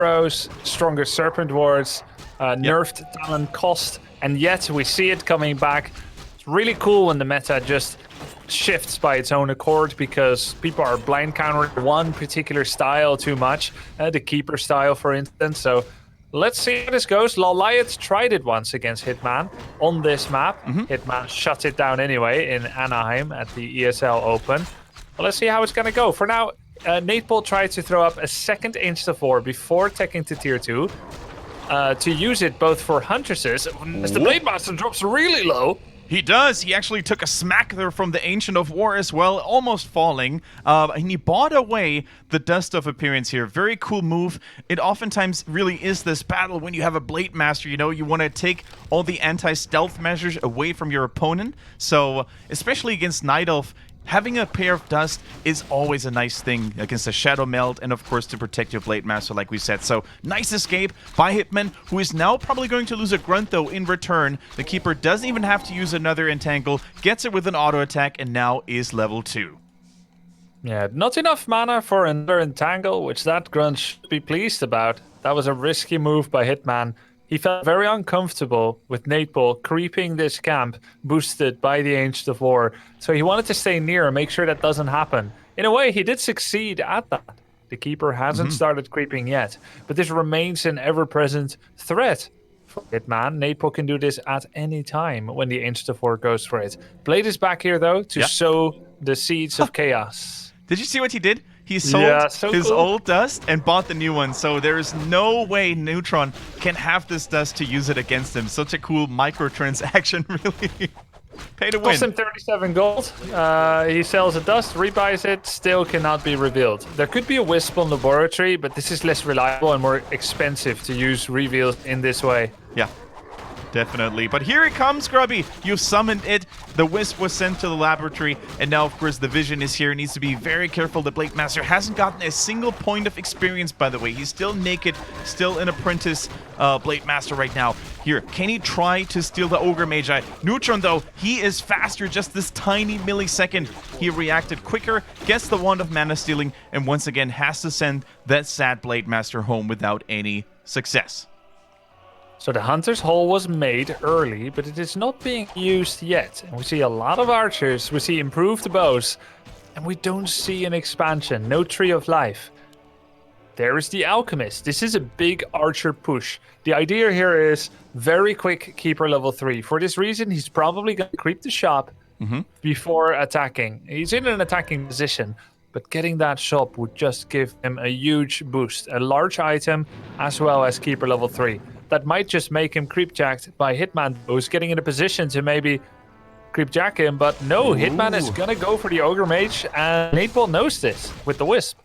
arrows, stronger serpent wards, nerfed talent cost, and yet we see it coming back. It's really cool when the meta just shifts by its own accord because people are blind countering one particular style too much, the keeper style, for instance. So let's see how this goes. Laliat tried it once against Hitman on this map. Hitman shut it down anyway in Anaheim at the ESL Open. Well, let's see how it's going to go. For now, Neytpoh tried to throw up a second Insta 4 before teching to tier 2 to use it both for Huntresses. As the Blade Master drops really low. He does. He actually took a smack there from the Ancient of War as well, almost falling. And he bought away the Dust of Appearance here. Very cool move. It oftentimes really is this battle when you have a Blade Master. You know, you want to take all the anti-stealth measures away from your opponent. So, especially against nightelf, having a pair of Dust is always a nice thing against a Shadow Meld and, of course, to protect your Blade Master, like we said. So, nice escape by Hitman, who is now probably going to lose a Grunt, though, in return. The Keeper doesn't even have to use another Entangle, gets it with an auto attack, and now is level 2. Yeah, not enough mana for another Entangle, which that Grunt should be pleased about. That was a risky move by Hitman. He felt very uncomfortable with Neytpoh creeping this camp, boosted by the Ancient of War. So he wanted to stay near and make sure that doesn't happen. In a way, he did succeed at that. The Keeper hasn't started creeping yet, but this remains an ever-present threat for Hitman. Neytpoh can do this at any time when the Ancient of War goes for it. Blade is back here, though, to sow the seeds of chaos. Did you see what he did? He sold his cool. old Dust and bought the new one, so there is no way Neutron can have this Dust to use it against him. Such a cool microtransaction, really. Pay to win. Cost him 37 gold. He sells a Dust, rebuys it, still cannot be revealed. There could be a Wisp on Laboratory, but this is less reliable and more expensive to use reveals in this way. Yeah. Definitely. But here it comes, Grubby. You summoned it. The Wisp was sent to the laboratory. And now, of course, the Vision is here. He needs to be very careful. The Blade Master hasn't gotten a single point of experience, by the way. He's still naked, still an apprentice Blade Master right now. Here, can he try to steal the Ogre Magi? Neutron, though, he is faster just this tiny millisecond. He reacted quicker, gets the Wand of Mana Stealing, and once again has to send that sad Blade Master home without any success. So the Hunter's Hole was made early, but it is not being used yet. And we see a lot of archers, we see improved bows, and we don't see an expansion, no Tree of Life. There is the Alchemist. This is a big archer push. The idea here is very quick Keeper level 3. For this reason, he's probably going to creep the shop before attacking. He's in an attacking position, but getting that shop would just give him a huge boost. A large item as well as Keeper level 3. That might just make him creepjacked by Hitman, who's getting in a position to maybe creepjack him, but no, Hitman is gonna go for the Ogre Mage, and Neytpoh knows this with the Wisp.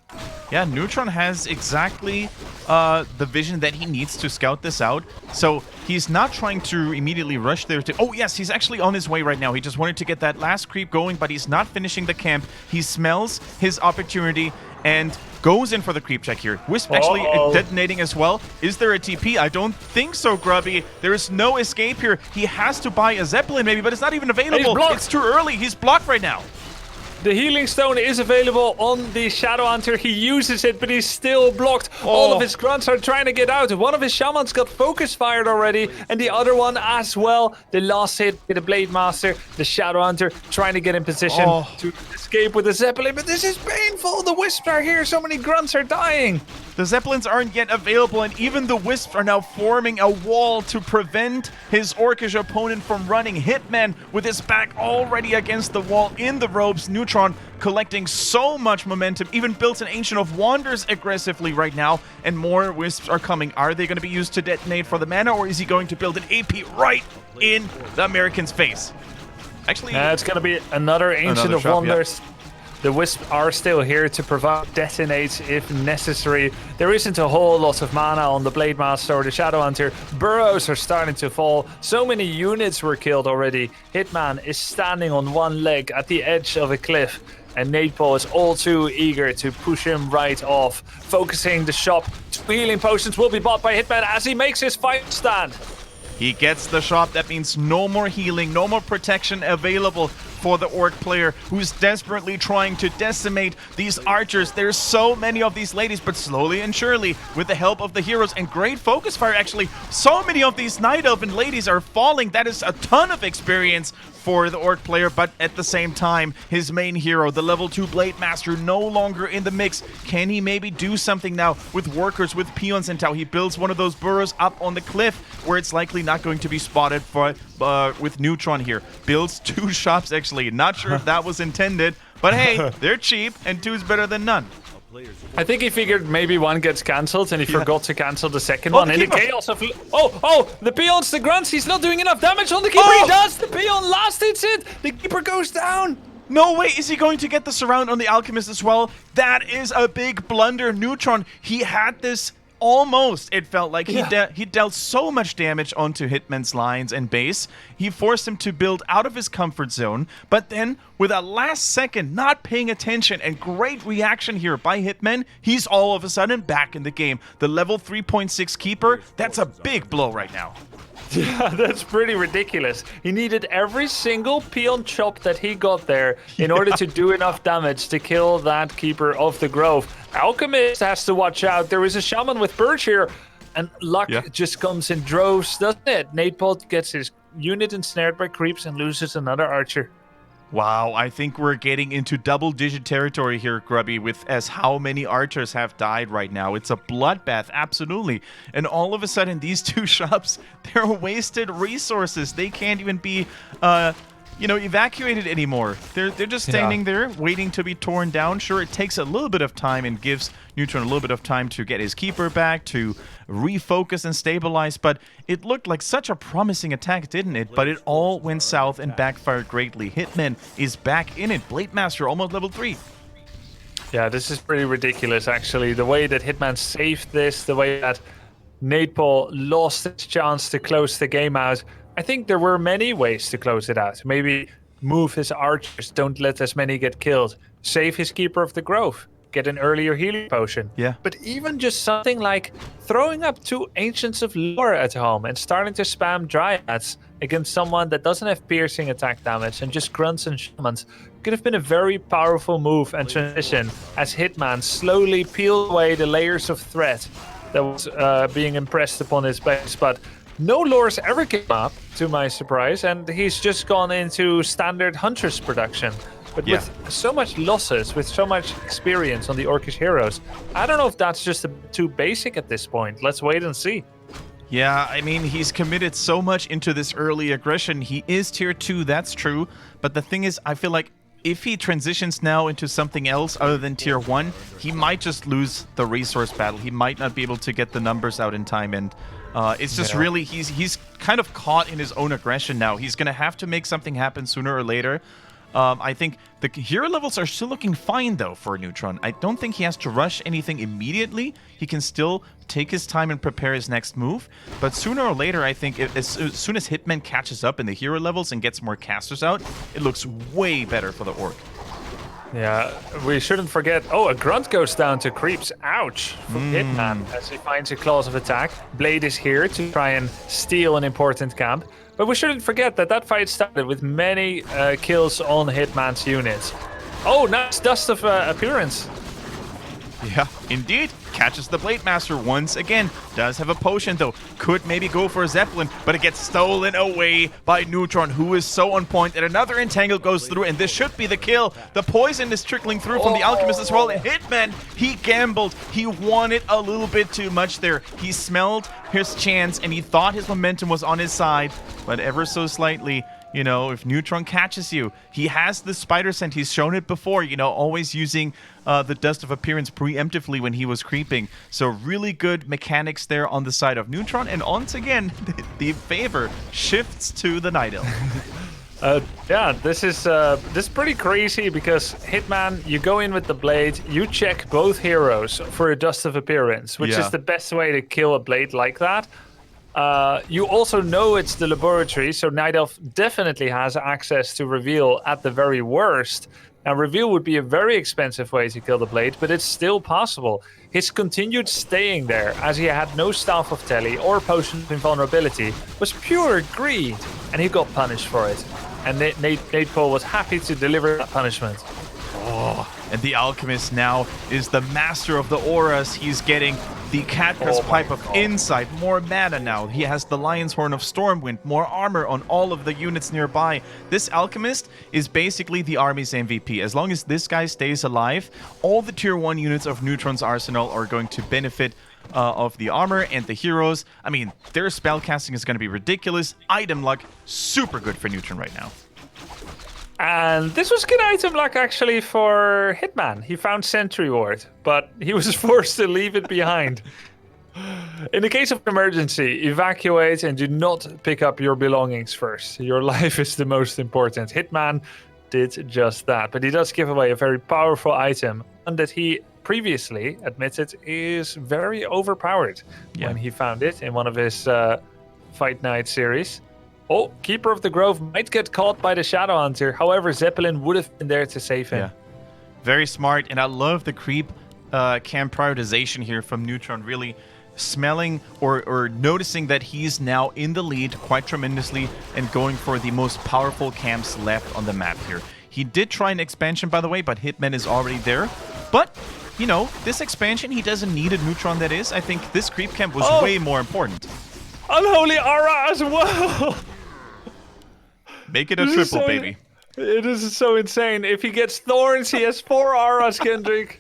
Yeah, Neutron has exactly the vision that he needs to scout this out. So he's not trying to immediately rush there to... Oh, yes, he's actually on his way right now. He just wanted to get that last creep going, but he's not finishing the camp. He smells his opportunity and goes in for the creep check here. Wisp actually detonating as well. Is there a TP? I don't think so, Grubby. There is no escape here. He has to buy a Zeppelin maybe, but it's not even available. It's too early. He's blocked right now. The Healing Stone is available on the Shadow Hunter. He uses it, but he's still blocked. All of his grunts are trying to get out. One of his Shamans got focus fired already, and the other one as well. The last hit with the Blade Master. The Shadow Hunter trying to get in position to escape with the Zeppelin, but this is painful. The Wisps are here. So many grunts are dying. The Zeppelins aren't yet available, and even the Wisps are now forming a wall to prevent his Orcish opponent from running. Hitman with his back already against the wall in the ropes. Neutron collecting so much momentum, even built an Ancient of Wonders aggressively right now, and more Wisps are coming. Are they going to be used to detonate for the mana, or is he going to build an AP right in the American's face? Actually, it's going to be another Ancient of Wonders. Yeah. The Wisps are still here to provide detonates if necessary. There isn't a whole lot of mana on the Blade Master or the Shadow Hunter. Burrows are starting to fall. So many units were killed already. Hitman is standing on one leg at the edge of a cliff, and Neytpoh is all too eager to push him right off. Focusing the shop. Healing potions will be bought by Hitman as he makes his fight stand. He gets the shop. That means no more healing, no more protection available for the Orc player who's desperately trying to decimate these archers. There's so many of these ladies, but slowly and surely, with the help of the heroes and great focus fire, actually, so many of these Night Elven ladies are falling. That is a ton of experience for the Orc player, but at the same time, his main hero, the level 2 Blade Master, no longer in the mix. Can he maybe do something now with workers, with peons, and how he builds one of those burrows up on the cliff where it's likely not going to be spotted for, with Neutron here. Builds 2 shops, actually. Not sure if that was intended, but hey, they're cheap, and 2 is better than none. I think he figured maybe one gets cancelled and he forgot to cancel the second one. In the chaos of... the peon's the grunts. He's not doing enough damage on the keeper. He does. The peon last hits it. The keeper goes down. No way is he going to get the surround on the Alchemist as well. That is a big blunder. Neutron, he had this almost, it felt like. He dealt so much damage onto Hitman's lines and base. He forced him to build out of his comfort zone, but then with a last second not paying attention and great reaction here by Hitman, he's all of a sudden back in the game. The level 3.6 keeper, that's a big blow right now. Yeah, that's pretty ridiculous. He needed every single peon chop that he got there in order to do enough damage to kill that keeper of the Grove. Alchemist has to watch out. There is a shaman with Birch here, and luck just comes in droves, doesn't it? Neytpoh gets his unit ensnared by creeps and loses another archer. Wow, I think we're getting into double-digit territory here, Grubby, with as how many archers have died right now. It's a bloodbath, absolutely. And all of a sudden, these 2 shops, they're wasted resources. They can't even be, evacuated anymore. They're just standing there, waiting to be torn down. Sure, it takes a little bit of time and gives Neutron a little bit of time to get his keeper back, to refocus and stabilize, but it looked like such a promising attack, didn't it? But it all went south and backfired greatly. Hitman is back in it. Blade Master almost level 3. Yeah, this is pretty ridiculous, actually. The way that Hitman saved this, the way that Neytpoh lost his chance to close the game out. I think there were many ways to close it out. Maybe move his archers, don't let as many get killed. Save his Keeper of the Grove. Get an earlier healing potion. Yeah. But even just something like throwing up 2 Ancients of Lore at home and starting to spam Dryads against someone that doesn't have piercing attack damage and just grunts and shamans could have been a very powerful move and transition as Hitman slowly peeled away the layers of threat that was being impressed upon his base. But no lores ever came up, to my surprise, and he's just gone into standard Huntress production. But with so much losses, with so much experience on the Orcish heroes, I don't know if that's just too basic at this point. Let's wait and see. Yeah, I mean, he's committed so much into this early aggression. He is tier 2, that's true. But the thing is, I feel like if he transitions now into something else other than tier 1, he might just lose the resource battle. He might not be able to get the numbers out in time, and it's just really, he's kind of caught in his own aggression now. He's going to have to make something happen sooner or later. I think the hero levels are still looking fine, though, for Neutron. I don't think he has to rush anything immediately. He can still take his time and prepare his next move. But sooner or later, I think as soon as Hitman catches up in the hero levels and gets more casters out, it looks way better for the Orc. Yeah, we shouldn't forget... Oh, a grunt goes down to creeps. Ouch. From Hitman as he finds a clause of attack. Blade is here to try and steal an important camp. But we shouldn't forget that that fight started with many kills on Hitman's units. Oh, nice Dust of Appearance. Yeah, indeed. Catches the Blade Master once again. Does have a potion, though. Could maybe go for a Zeppelin, but it gets stolen away by Neutron, who is so on point. And another Entangle goes through, and this should be the kill. The poison is trickling through from the Alchemist as well. And Hitman, he gambled. He wanted a little bit too much there. He smelled his chance, and he thought his momentum was on his side. But ever so slightly, you know, if Neutron catches you, he has the Spider Scent. He's shown it before, you know, always using the Dust of Appearance preemptively when he was creeping. So really good mechanics there on the side of Neutron. And once again, the favor shifts to the Night Elf. Yeah, this is pretty crazy because Hitman, you go in with the Blade, you check both heroes for a Dust of Appearance, which is the best way to kill a Blade like that. You also know it's the laboratory, so Night Elf definitely has access to Reveal at the very worst. Now, Reveal would be a very expensive way to kill the Blade, but it's still possible. His continued staying there, as he had no Staff of Telly or Potion of Invulnerability, was pure greed, and he got punished for it. and Neytpoh was happy to deliver that punishment. Oh, and the Alchemist now is the master of the auras. He's getting the Catca's Pipe of Insight, more mana now. He has the Lion's Horn of Stormwind, more armor on all of the units nearby. This Alchemist is basically the army's MVP. As long as this guy stays alive, all the tier 1 units of Neutron's arsenal are going to benefit of the armor and the heroes. I mean, their spellcasting is going to be ridiculous. Item luck, super good for Neutron right now. And this was good item luck actually for Hitman. He found Sentry Ward, but he was forced to leave it behind. In the case of emergency, evacuate and do not pick up your belongings first. Your life is the most important. Hitman did just that, but he does give away a very powerful item, one that he previously admitted is very overpowered when he found it in one of his Fight Night series. Oh, Keeper of the Grove might get caught by the Shadow Hunter. However, Zeppelin would have been there to save him. Yeah. Very smart, and I love the creep camp prioritization here from Neutron, really smelling or noticing that he's now in the lead quite tremendously and going for the most powerful camps left on the map here. He did try an expansion, by the way, but Hitman is already there. But, you know, this expansion, he doesn't need a Neutron, that is. I think this creep camp was way more important. Unholy Aura as well! Make it a triple, baby. It is so insane. If he gets Thorns, he has 4 Auras, Kendric.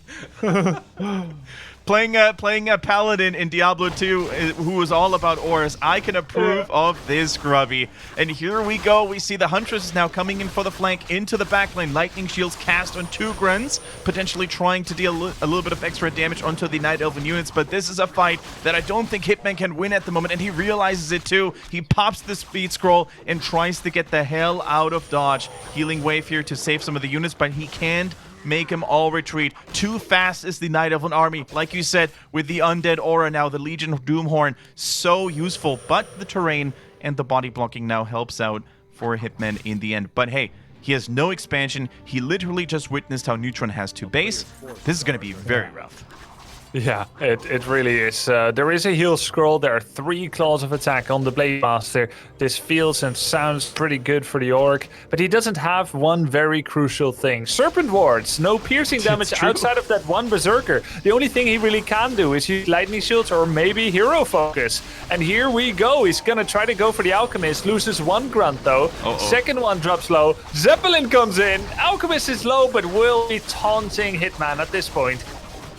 Playing a Paladin in Diablo 2 who was all about auras, I can approve of this, Grubby. And here we go. We see the Huntress is now coming in for the flank into the backline. Lightning Shields cast on 2 Gruns, potentially trying to deal a little bit of extra damage onto the Night Elven units. But this is a fight that I don't think Hitman can win at the moment, and he realizes it too. He pops the Speed Scroll and tries to get the hell out of dodge. Healing Wave here to save some of the units, but he can't make them all retreat. Too fast is the Night Elven army. Like you said, with the Undead Aura now, the Legion of Doomhorn, so useful. But the terrain and the body blocking now helps out for Hitman in the end. But hey, he has no expansion. He literally just witnessed how Neutron has 2 base. This is going to be very rough. Yeah, it really is. There is a heal scroll. There are 3 claws of attack on the Blade Master. This feels and sounds pretty good for the Orc, but he doesn't have one very crucial thing. Serpent Wards, no piercing damage outside of that one Berserker. The only thing he really can do is use Lightning Shields or maybe Hero Focus. And here we go. He's gonna try to go for the Alchemist. Loses 1 Grunt though. Second one drops low. Zeppelin comes in. Alchemist is low, but will be taunting Hitman at this point.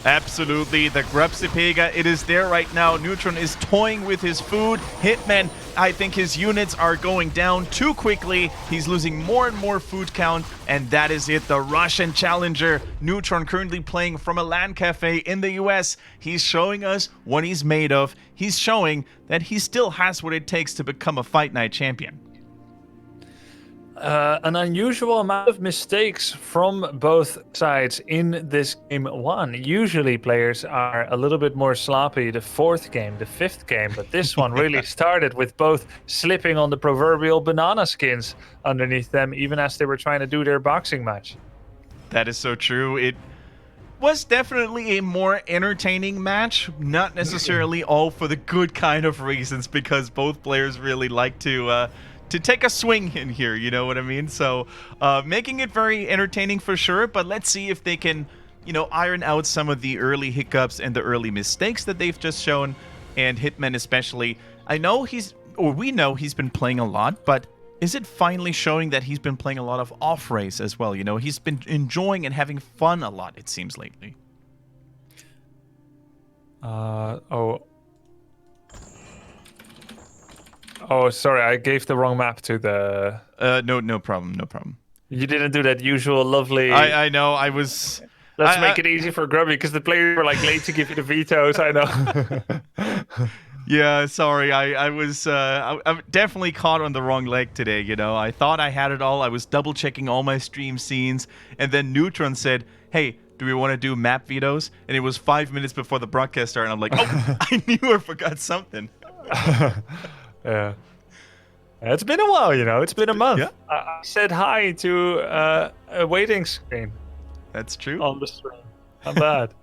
Absolutely, the Grubsipega, it is there right now. Neutron is toying with his food. Hitman, I think his units are going down too quickly. He's losing more and more food count, and that is it. The Russian challenger, Neutron, currently playing from a LAN cafe in the US. He's showing us what he's made of. He's showing that he still has what it takes to become a Fight Night champion. An unusual amount of mistakes from both sides in this game 1. Usually players are a little bit more sloppy the 4th game, the 5th game, but this one really started with both slipping on the proverbial banana skins underneath them, even as they were trying to do their boxing match. That is so true. It was definitely a more entertaining match, not necessarily all for the good kind of reasons, because both players really like to take a swing in here, you know what I mean? So making it very entertaining for sure, but let's see if they can, you know, iron out some of the early hiccups and the early mistakes that they've just shown, and Hitman especially. We know he's been playing a lot, but is it finally showing that he's been playing a lot of off-race as well? You know, he's been enjoying and having fun a lot, it seems, lately. Oh, sorry, I gave the wrong map to the... No problem. You didn't do that usual lovely... I know, I was... Let's make it easy for Grubby, because the players were like late to give you the vetoes, I know. Yeah, sorry, I'm definitely caught on the wrong leg today, you know. I thought I had it all, I was double-checking all my stream scenes, and then Neutron said, hey, do we want to do map vetoes? And it was 5 minutes before the broadcast started, and I'm like, oh, I knew I forgot something. Yeah. It's been a while, you know. It's been a month. Yeah. I said hi to a waiting screen. That's true. On the stream. Not bad.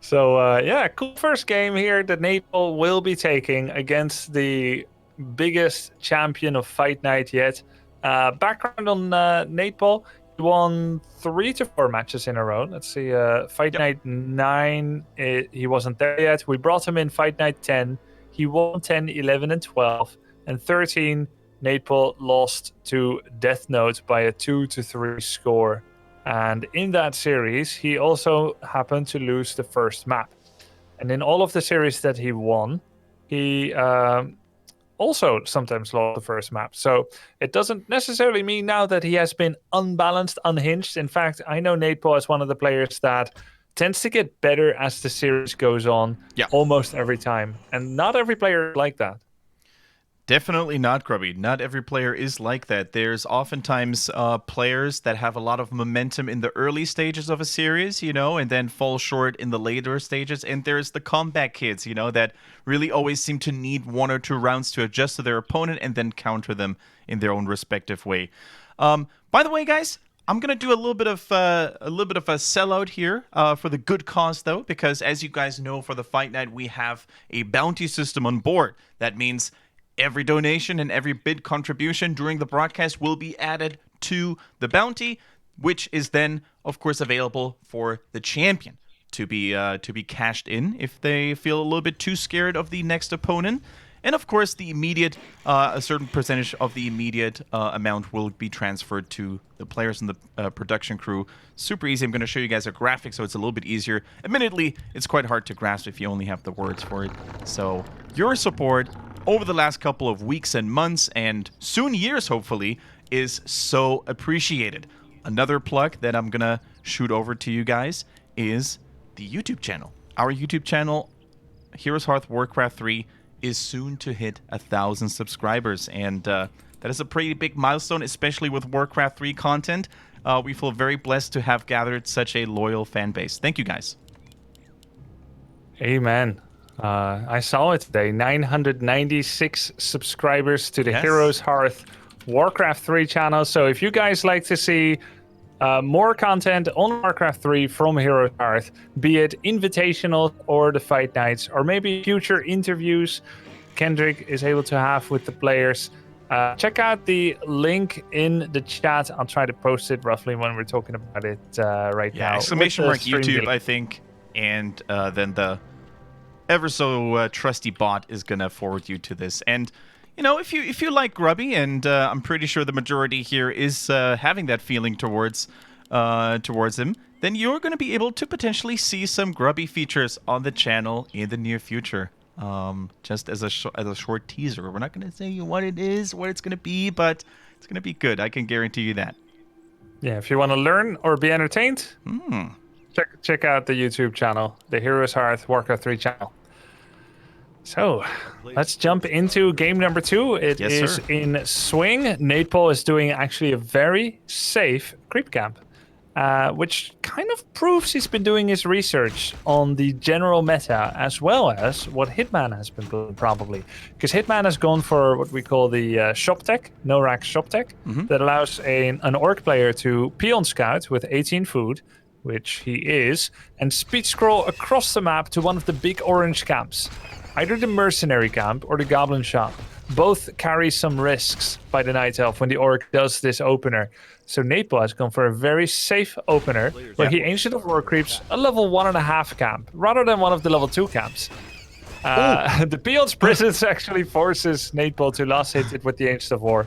So, yeah, cool first game here that Neytpoh will be taking against the biggest champion of Fight Night yet. Background on Neytpoh. He won 3 to 4 matches in a row. Let's see. Fight Night 9, he wasn't there yet. We brought him in Fight Night 10. He won 10, 11, and 12. And 13, Neytpoh lost to Death Note by a 2 to 3 score. And in that series, he also happened to lose the first map. And in all of the series that he won, he also sometimes lost the first map. So it doesn't necessarily mean now that he has been unbalanced, unhinged. In fact, I know Neytpoh is one of the players that tends to get better as the series goes on almost every time. And not every player is like that. Definitely not, Grubby. Not every player is like that. There's oftentimes players that have a lot of momentum in the early stages of a series, and then fall short in the later stages. And there's the comeback kids, that really always seem to need 1 or 2 rounds to adjust to their opponent and then counter them in their own respective way. By the way, guys, I'm gonna do a little bit of a sellout here for the good cause, though, because as you guys know, for the Fight Night, we have a bounty system on board. That means every donation and every bid contribution during the broadcast will be added to the bounty, which is then, of course, available for the champion to be cashed in if they feel a little bit too scared of the next opponent. And of course, the immediate, a certain percentage of the immediate amount will be transferred to the players and the production crew. Super easy. I'm going to show you guys a graphic so it's a little bit easier. Admittedly, it's quite hard to grasp if you only have the words for it. So your support over the last couple of weeks and months, and soon years, hopefully, is so appreciated. Another plug that I'm going to shoot over to you guys is the YouTube channel. Our YouTube channel, Heroes Hearth Warcraft 3, is soon to hit 1,000 subscribers, and that is a pretty big milestone, especially with Warcraft 3 content. We feel very blessed to have gathered such a loyal fan base. Thank you, guys. Amen. I saw it today. 996 subscribers to the Heroes Hearth Warcraft 3 channel. So if you guys like to see more content on Warcraft 3 from Heroes Hearth, be it invitational or the fight nights, or maybe future interviews Kendric is able to have with the players, check out the link in the chat. I'll try to post it roughly when we're talking about it right now. Exclamation mark YouTube, I think, and then the ever so trusty bot is gonna forward you to this. And if you like Grubby, and I'm pretty sure the majority here is having that feeling towards him, then you're going to be able to potentially see some Grubby features on the channel in the near future. Just as a short teaser. We're not going to say what it is, what it's going to be, but it's going to be good. I can guarantee you that. Yeah, if you want to learn or be entertained, check out the YouTube channel, the Heroes Hearth Warcraft 3 channel. So, let's jump into game number 2. It is in swing. Neytpoh is doing actually a very safe creep camp, which kind of proves he's been doing his research on the general meta as well as what Hitman has been doing, probably. Because Hitman has gone for what we call the shop tech, no-rack shop tech, that allows an orc player to peon scout with 18 food, which he is, and speed scroll across the map to one of the big orange camps. Either the mercenary camp or the goblin shop. Both carry some risks by the night elf when the orc does this opener. So Neytpoh has gone for a very safe opener where he Ancient of War creeps a level 1.5 camp rather than one of the level 2 camps. The Peon's Presence actually forces Neytpoh to last hit it with the Ancient of War.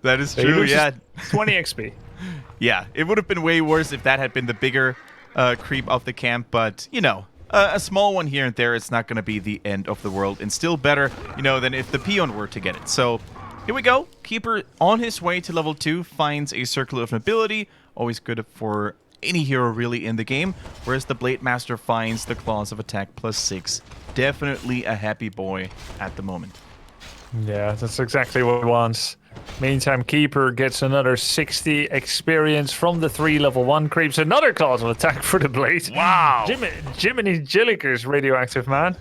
That is true, yeah. 20 XP. Yeah, it would have been way worse if that had been the bigger creep of the camp, but, a small one here and there, it's not going to be the end of the world, and still better, than if the peon were to get it. So, here we go. Keeper on his way to level 2 finds a Circle of Nobility. Always good for any hero, really, in the game. Whereas the Blade Master finds the Claws of Attack +6. Definitely a happy boy at the moment. Yeah, that's exactly what he wants. Meantime, Keeper gets another 60 experience from the 3 level 1 creeps. Another Claws of Attack for the Blade. Wow! Jiminy Jillikers, radioactive man.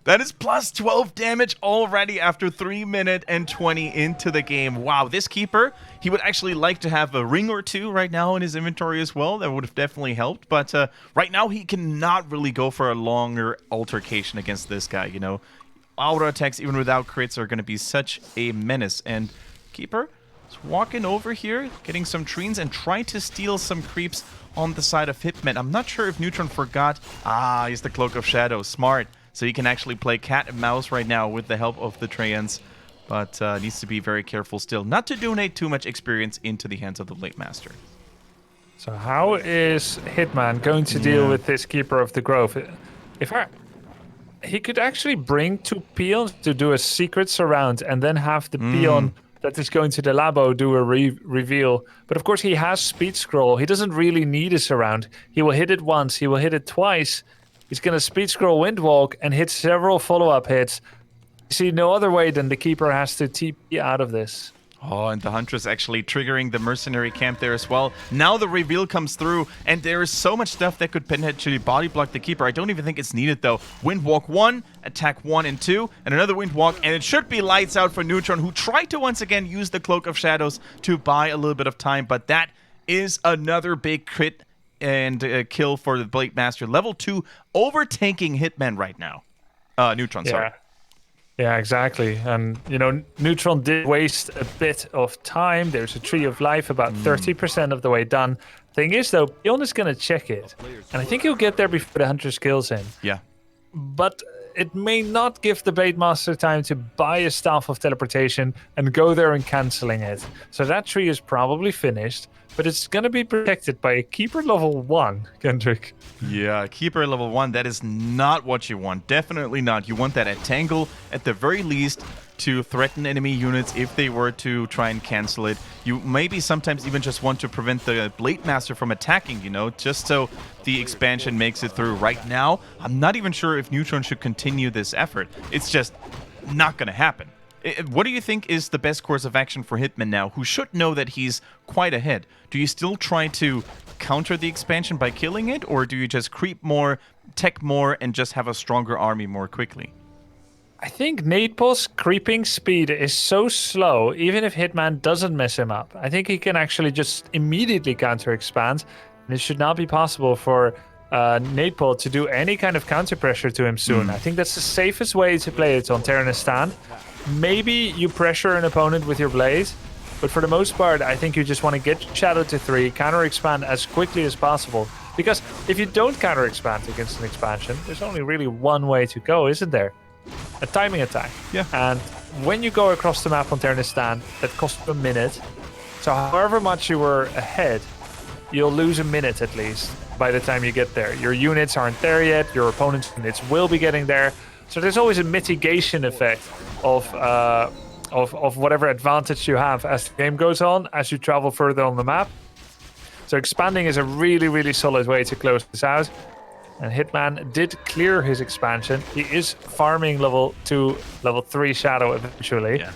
That is plus 12 damage already after 3 minutes and 20 into the game. Wow, this Keeper, he would actually like to have a ring or 2 right now in his inventory as well. That would have definitely helped. But right now, he cannot really go for a longer altercation against this guy, Auto attacks, even without crits, are going to be such a menace. And Keeper Just walking over here, getting some trees, and trying to steal some creeps on the side of Hitman. I'm not sure if Neutron forgot. Ah, he's the Cloak of Shadows. Smart. So he can actually play cat and mouse right now with the help of the Traians. But needs to be very careful still, not to donate too much experience into the hands of the Blade Master. So how is Hitman going to deal with this Keeper of the Grove? He could actually bring 2 peons to do a secret surround and then have the peon that is going to the labo do a reveal. But of course he has speed scroll. He doesn't really need a surround. He will hit it once, he will hit it twice. He's going to speed scroll Windwalk and hit several follow-up hits. You see no other way than the Keeper has to TP out of this. Oh, and the Huntress actually triggering the mercenary camp there as well. Now the reveal comes through, and there is so much stuff that could potentially body block the Keeper. I don't even think it's needed, though. Windwalk 1, attack 1 and 2, and another Windwalk, and it should be lights out for Neutron, who tried to once again use the Cloak of Shadows to buy a little bit of time, but that is another big crit and kill for the Blade Master. Level 2, overtaking Hitman right now. Neutron, sorry. Yeah, exactly. And, you know, Neutron did waste a bit of time. There's a Tree of Life about 30% of the way done. Thing is, though, Pion is going to check it. And I think he'll get there before the Hunter kills him. Yeah. But it may not give the Blade Master time to buy a Staff of Teleportation and go there and cancelling it. So that tree is probably finished. But it's going to be protected by a Keeper level 1, Kendric. Yeah, Keeper level 1, that is not what you want. Definitely not. You want that at Tangle, at the very least, to threaten enemy units if they were to try and cancel it. You maybe sometimes even just want to prevent the Blade Master from attacking, you know, just so the expansion makes it through. Right now, I'm not even sure if Neutron should continue this effort. It's just not going to happen. What do you think is the best course of action for Hitman now, who should know that he's quite ahead? Do you still try to counter the expansion by killing it, or do you just creep more, tech more, and just have a stronger army more quickly? I think Neytpoh's creeping speed is so slow, even if Hitman doesn't mess him up. I think he can actually just immediately counter-expand, and it should not be possible for Neytpoh to do any kind of counter-pressure to him soon. I think that's the safest way to play it on Terran's stand. Maybe you pressure an opponent with your Blaze, but for the most part, I think you just want to get Shadow to 3, counter-expand as quickly as possible. Because if you don't counter-expand against an expansion, there's only really one way to go, isn't there? A timing attack. Yeah. And when you go across the map on Terran's stand, that costs a minute. So however much you were ahead, you'll lose a minute at least by the time you get there. Your units aren't there yet, your opponent's units will be getting there. So there's always a mitigation effect of whatever advantage you have as the game goes on, as you travel further on the map. So expanding is a really, really solid way to close this out. And Hitman did clear his expansion. He is farming level 2, level 3 Shadow eventually. Yeah.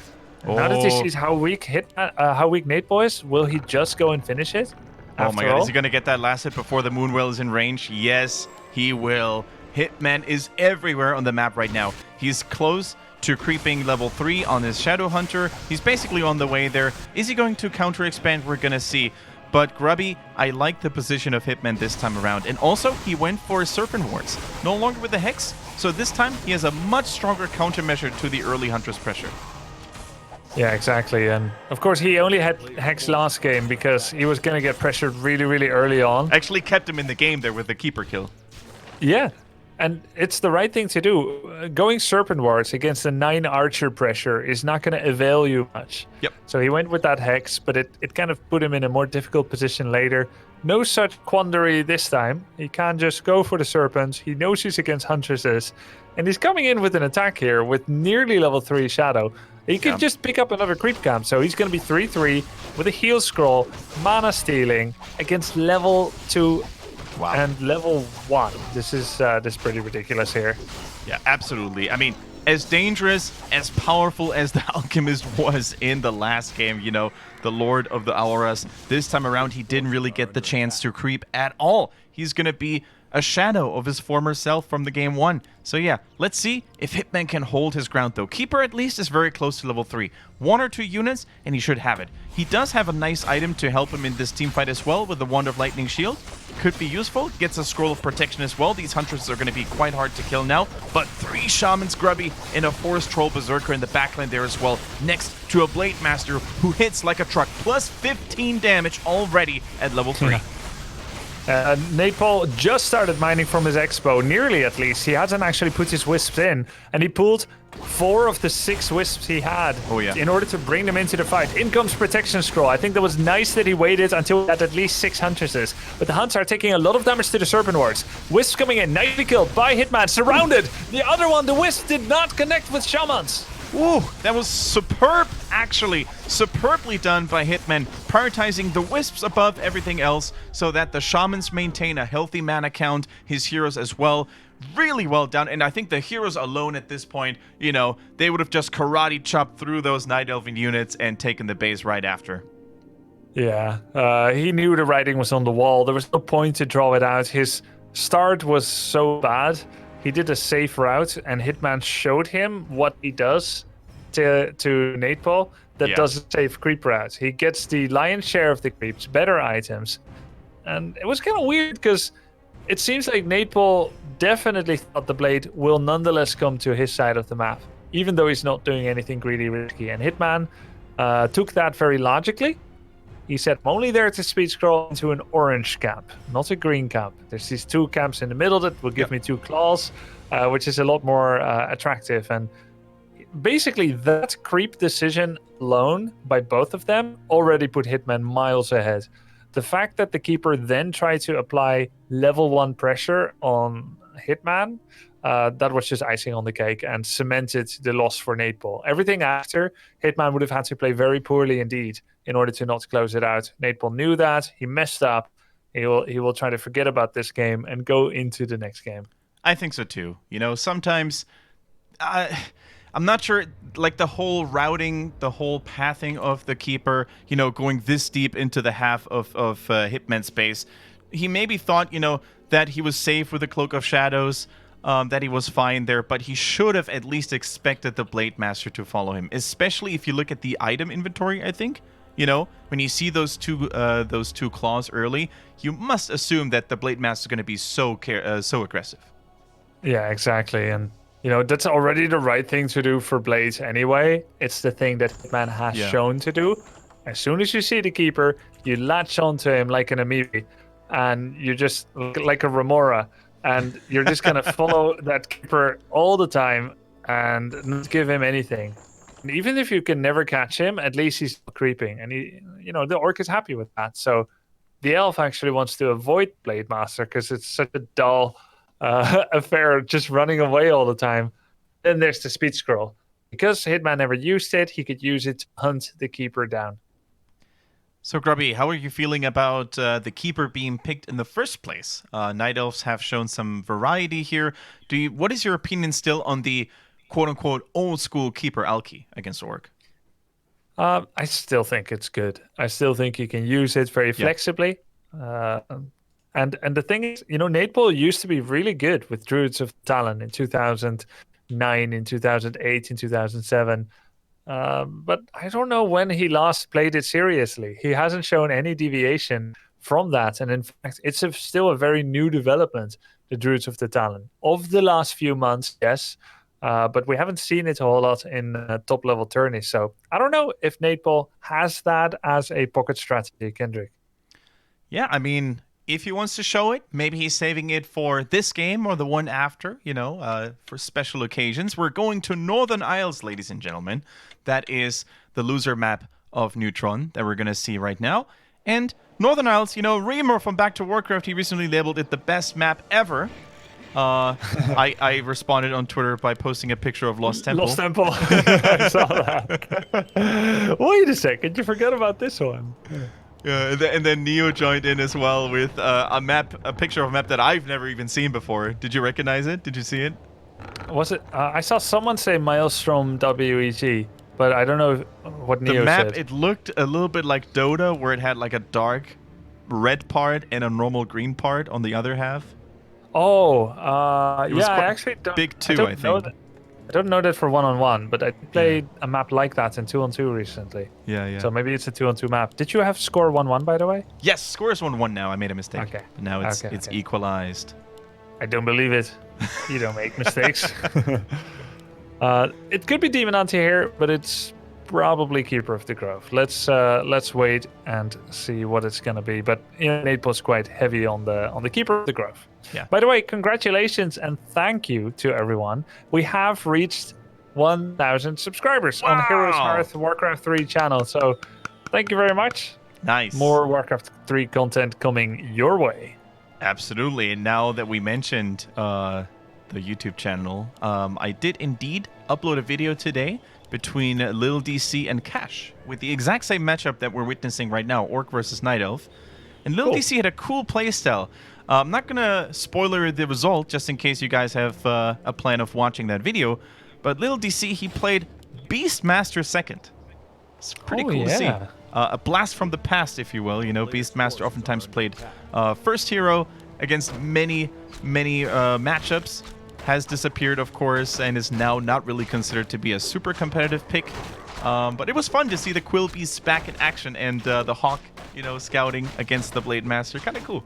Now that he sees how weak Neytpoh is, will he just go and finish it? Oh my god, is he going to get that last hit before the Moonwell is in range? Yes, he will. Hitman is everywhere on the map right now. He's close to creeping level 3 on his Shadow Hunter. He's basically on the way there. Is he going to counter-expand? We're going to see. But Grubby, I like the position of Hitman this time around. And also, he went for Serpent Wards. No longer with the Hex. So this time, he has a much stronger countermeasure to the early Huntress pressure. Yeah, exactly. And of course, he only had Hex last game because he was going to get pressured really, really early on. Actually kept him in the game there with the Keeper kill. Yeah. And it's the right thing to do. Going Serpent Wards against a 9 Archer pressure is not going to avail you much. Yep. So he went with that Hex, but it kind of put him in a more difficult position later. No such quandary this time. He can't just go for the Serpents. He knows he's against Huntresses. And he's coming in with an attack here with nearly level 3 Shadow. He could just pick up another creep camp. So he's going to be 3-3 with a heal scroll, mana stealing against level 2 and level 1. This is pretty ridiculous here. Yeah, absolutely. I mean, as dangerous, as powerful as the Alchemist was in the last game, you know, the Lord of the Auroras, this time around, he didn't really get the chance to creep at all. He's going to be a shadow of his former self from the game 1. So yeah, let's see if Hitman can hold his ground though. Keeper at least is very close to level 3. 1 or 2 units and he should have it. He does have a nice item to help him in this team fight as well with the Wand of Lightning Shield. Could be useful. Gets a Scroll of Protection as well. These Hunters are going to be quite hard to kill now. But 3 Shamans Grubby and a Forest Troll Berserker in the backline there as well. Next to a Blade Master who hits like a truck. Plus 15 damage already at level 3. Neytpoh just started mining from his expo, nearly at least. He hasn't actually put his wisps in, and he pulled 4 of the 6 wisps he had in order to bring them into the fight. In comes Protection Scroll. I think that was nice that he waited until he had at least 6 Huntresses. But the Hunts are taking a lot of damage to the Serpent Wards. Wisps coming in, nicely killed by Hitman, surrounded. The other one, the Wisp, did not connect with Shamans. Ooh, that was superb, actually. Superbly done by Hitman, prioritizing the Wisps above everything else so that the Shamans maintain a healthy mana count, his heroes as well. Really well done, and I think the heroes alone at this point, you know, they would have just karate chopped through those Night Elven units and taken the base right after. Yeah, he knew the writing was on the wall. There was no point to draw it out. His start was so bad. He did a safe route, and Hitman showed him what he does to Neytpoh that does a safe creep route. He gets the lion's share of the creeps, better items. And it was kind of weird because it seems like Neytpoh definitely thought the blade will nonetheless come to his side of the map, even though he's not doing anything greedy risky. And Hitman took that very logically. He said, I'm only there to speed scroll into an orange camp, not a green camp. There's these 2 camps in the middle that will give me 2 claws, which is a lot more attractive. And basically that creep decision alone by both of them already put Hitman miles ahead. The fact that the Keeper then tried to apply level 1 pressure on Hitman, that was just icing on the cake and cemented the loss for Neytpoh. Everything after, Hitman would have had to play very poorly indeed in order to not close it out. Neytpoh knew that. He messed up. He will try to forget about this game and go into the next game. I think so too. You know, sometimes I'm not sure, like the whole routing, the whole pathing of the Keeper, you know, going this deep into the half of Hitman space. He maybe thought, you know, that he was safe with the Cloak of Shadows, that he was fine there, but he should have at least expected the Blade Master to follow him, especially if you look at the item inventory, I think. You know, when you see those two claws early, you must assume that the Blade Master is going to be so aggressive. Yeah, exactly. And, you know, that's already the right thing to do for Blades anyway. It's the thing that Hitman has shown to do. As soon as you see the Keeper, you latch onto him like an amoeba, and you're just like a remora, and you're just going to follow that Keeper all the time and not give him anything. And even if you can never catch him, at least he's still creeping. And the Orc is happy with that. So the Elf actually wants to avoid Blade Master because it's such a dull affair, just running away all the time. Then there's the Speed Scroll. Because Hitman never used it, he could use it to hunt the Keeper down. So, Grubby, how are you feeling about the Keeper being picked in the first place? Night Elves have shown some variety here. What is your opinion still on the quote-unquote old-school Keeper Alki against Orc? I still think it's good. I still think you can use it very flexibly. And the thing is, you know, Neytpoh used to be really good with Druids of Talon in 2009, in 2008, in 2007. But I don't know when he last played it seriously. He hasn't shown any deviation from that. And in fact, it's still a very new development, the Druids of the Talon. Of the last few months, yes. But we haven't seen it a whole lot in top-level tourneys. So I don't know if Neytpoh has that as a pocket strategy, Kendric. Yeah, I mean, if he wants to show it, maybe he's saving it for this game or the one after, you know, for special occasions. We're going to Northern Isles, ladies and gentlemen. That is the loser map of Neutron that we're going to see right now. And Northern Isles, you know, Reamer from Back to Warcraft, he recently labeled it the best map ever. I responded on Twitter by posting a picture of Lost Temple. Lost Temple. I saw that. Wait a second, you forgot about this one. Yeah, and then Neo joined in as well with a picture of a map that I've never even seen before. Did you recognize it? Did you see it? Was it? I saw someone say Maelstrom WEG, but I don't know what Neo said. The map, it looked a little bit like Dota, where it had like a dark red part and a normal green part on the other half. Oh, It was yeah, I quite actually don't. big too, don't I know think. that. I don't know that for 1-on-1, but I played a map like that in 2-on-2 recently. Yeah, yeah. So maybe it's a 2-on-2 map. Did you have score 1-1 by the way? Yes, score is 1-1 now. I made a mistake. Okay. But now it's Okay, it's okay. equalized. I don't believe it. You don't make mistakes. It could be Demon Hunter here, but it's probably Keeper of the Grove. Let's wait and see what it's gonna be. But Neytpoh's quite heavy on the Keeper of the Grove. Yeah. By the way, congratulations and thank you to everyone. We have reached 1,000 subscribers on Heroes Hearth Warcraft 3 channel. So thank you very much. Nice. More Warcraft 3 content coming your way. Absolutely. And now that we mentioned the YouTube channel, I did indeed upload a video today between Lil DC and Cash with the exact same matchup that we're witnessing right now, Orc versus Night Elf. And Lil DC had a cool playstyle. I'm not going to spoiler the result just in case you guys have a plan of watching that video. But Lil DC, he played Beastmaster second. It's pretty cool to see. A blast from the past, if you will. You know, Beastmaster oftentimes played first hero against many matchups. Has disappeared, of course, and is now not really considered to be a super competitive pick. But it was fun to see the Quill Beasts back in action and the Hawk, you know, scouting against the Blade Master. Kind of cool.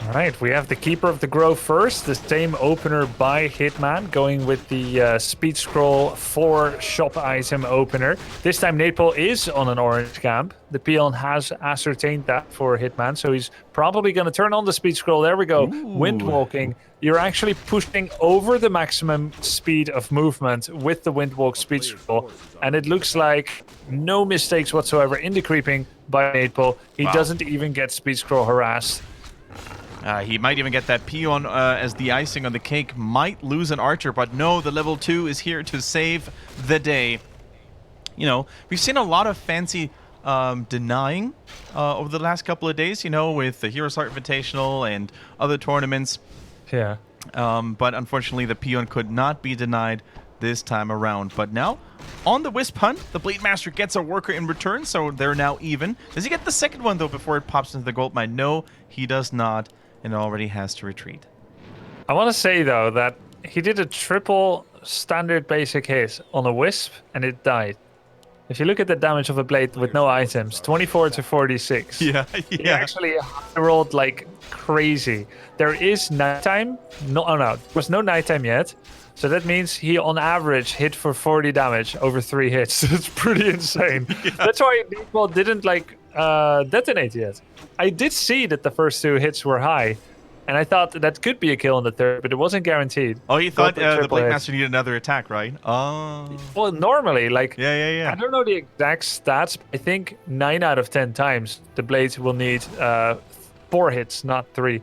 All right, we have the Keeper of the Grove first, the same opener by Hitman, going with the Speed Scroll 4 shop item opener. This time Neytpoh is on an orange camp. The peon has ascertained that for Hitman, so he's probably going to turn on the Speed Scroll. There we go. Ooh. Wind walking. You're actually pushing over the maximum speed of movement with the Wind Walk Speed Scroll, and it looks like no mistakes whatsoever in the creeping by Neytpoh. He doesn't even get Speed Scroll harassed. He might even get that peon as the icing on the cake. Might lose an archer, but no, the level 2 is here to save the day. You know, we've seen a lot of fancy denying over the last couple of days, you know, with the Heroes Hearth Invitational and other tournaments. Yeah. But unfortunately, the peon could not be denied this time around. But now, on the Wisp Hunt, the Blade Master gets a worker in return, so they're now even. Does he get the second one, though, before it pops into the gold mine? No, he does not. And already has to retreat. I want to say, though, that he did a triple standard basic hit on a Wisp, and it died. If you look at the damage of a blade with no items, 24 to 46. Yeah. He actually rolled like crazy. There is nighttime. No, there was no nighttime yet. So that means he, on average, hit for 40 damage over 3 hits. It's pretty insane. Yeah. That's why Neytpoh didn't detonate yet. I did see that the first 2 hits were high, and I thought that could be a kill on the third, but it wasn't guaranteed. Oh, you thought the Blade Master needed another attack, right? Oh. Well, normally, Yeah. I don't know the exact stats. But I think 9 out of 10 times the blades will need 4 hits, not 3.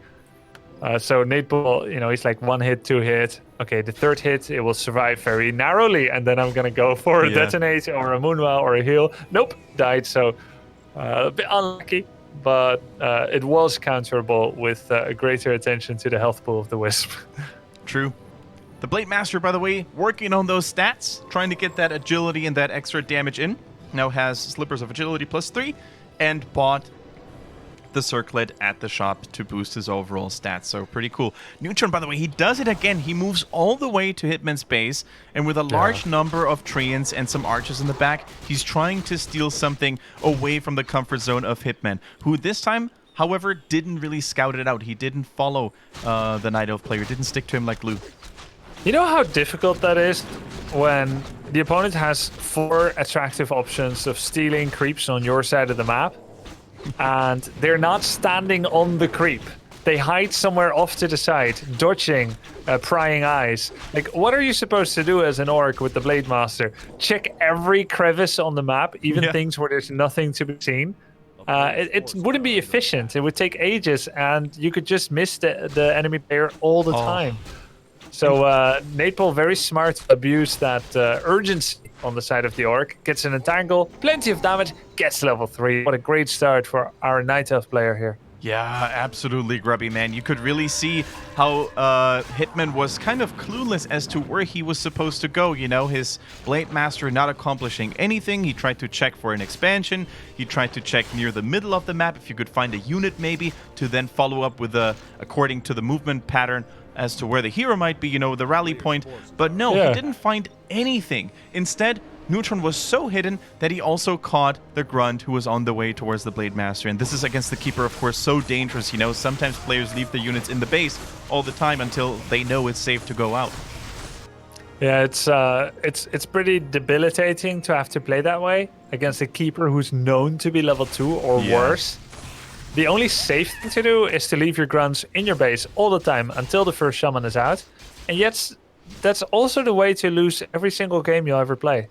So Neytpoh, you know, he's like 1 hit, 2 hit. Okay, the third hit, it will survive very narrowly, and then I'm gonna go for a detonate or a Moonwa or a heal. Nope, died. So a bit unlucky, but it was counterable with greater attention to the health pool of the Wisp. True. The Blade Master, by the way, working on those stats, trying to get that agility and that extra damage in. Now has Slippers of Agility +3 and bought the circlet at the shop to boost his overall stats. So pretty cool. Neutron, by the way, he does it again. He moves all the way to Hitman's base, and with a large number of Treants and some archers in the back, he's trying to steal something away from the comfort zone of Hitman, who this time, however, didn't really scout it out. He didn't follow the Night Elf player, didn't stick to him like glue. You know how difficult that is when the opponent has 4 attractive options of stealing creeps on your side of the map, and they're not standing on the creep. They hide somewhere off to the side, dodging prying eyes. Like, what are you supposed to do as an orc with the Blade Master? Check every crevice on the map, even things where there's nothing to be seen? It wouldn't be efficient. It would take ages, and you could just miss the enemy player all the time. So Neytpoh, very smart to abuse that urgency on the side of the orc. Gets an entangle, plenty of damage, gets level 3. What a great start for our Night Elf player here. Yeah, absolutely, Grubby, man. You could really see how Hitman was kind of clueless as to where he was supposed to go, you know? His Blade Master not accomplishing anything. He tried to check for an expansion. He tried to check near the middle of the map if you could find a unit maybe to then follow up with according to the movement pattern as to where the hero might be, you know, the rally point. But no, he didn't find anything. Instead, Neutron was so hidden that he also caught the Grunt who was on the way towards the Blade Master. And this is against the Keeper, of course, so dangerous, you know. Sometimes players leave their units in the base all the time until they know it's safe to go out. Yeah, it's pretty debilitating to have to play that way against a Keeper who's known to be level 2 or worse. The only safe thing to do is to leave your Grunts in your base all the time until the first Shaman is out. And yet, that's also the way to lose every single game you'll ever play.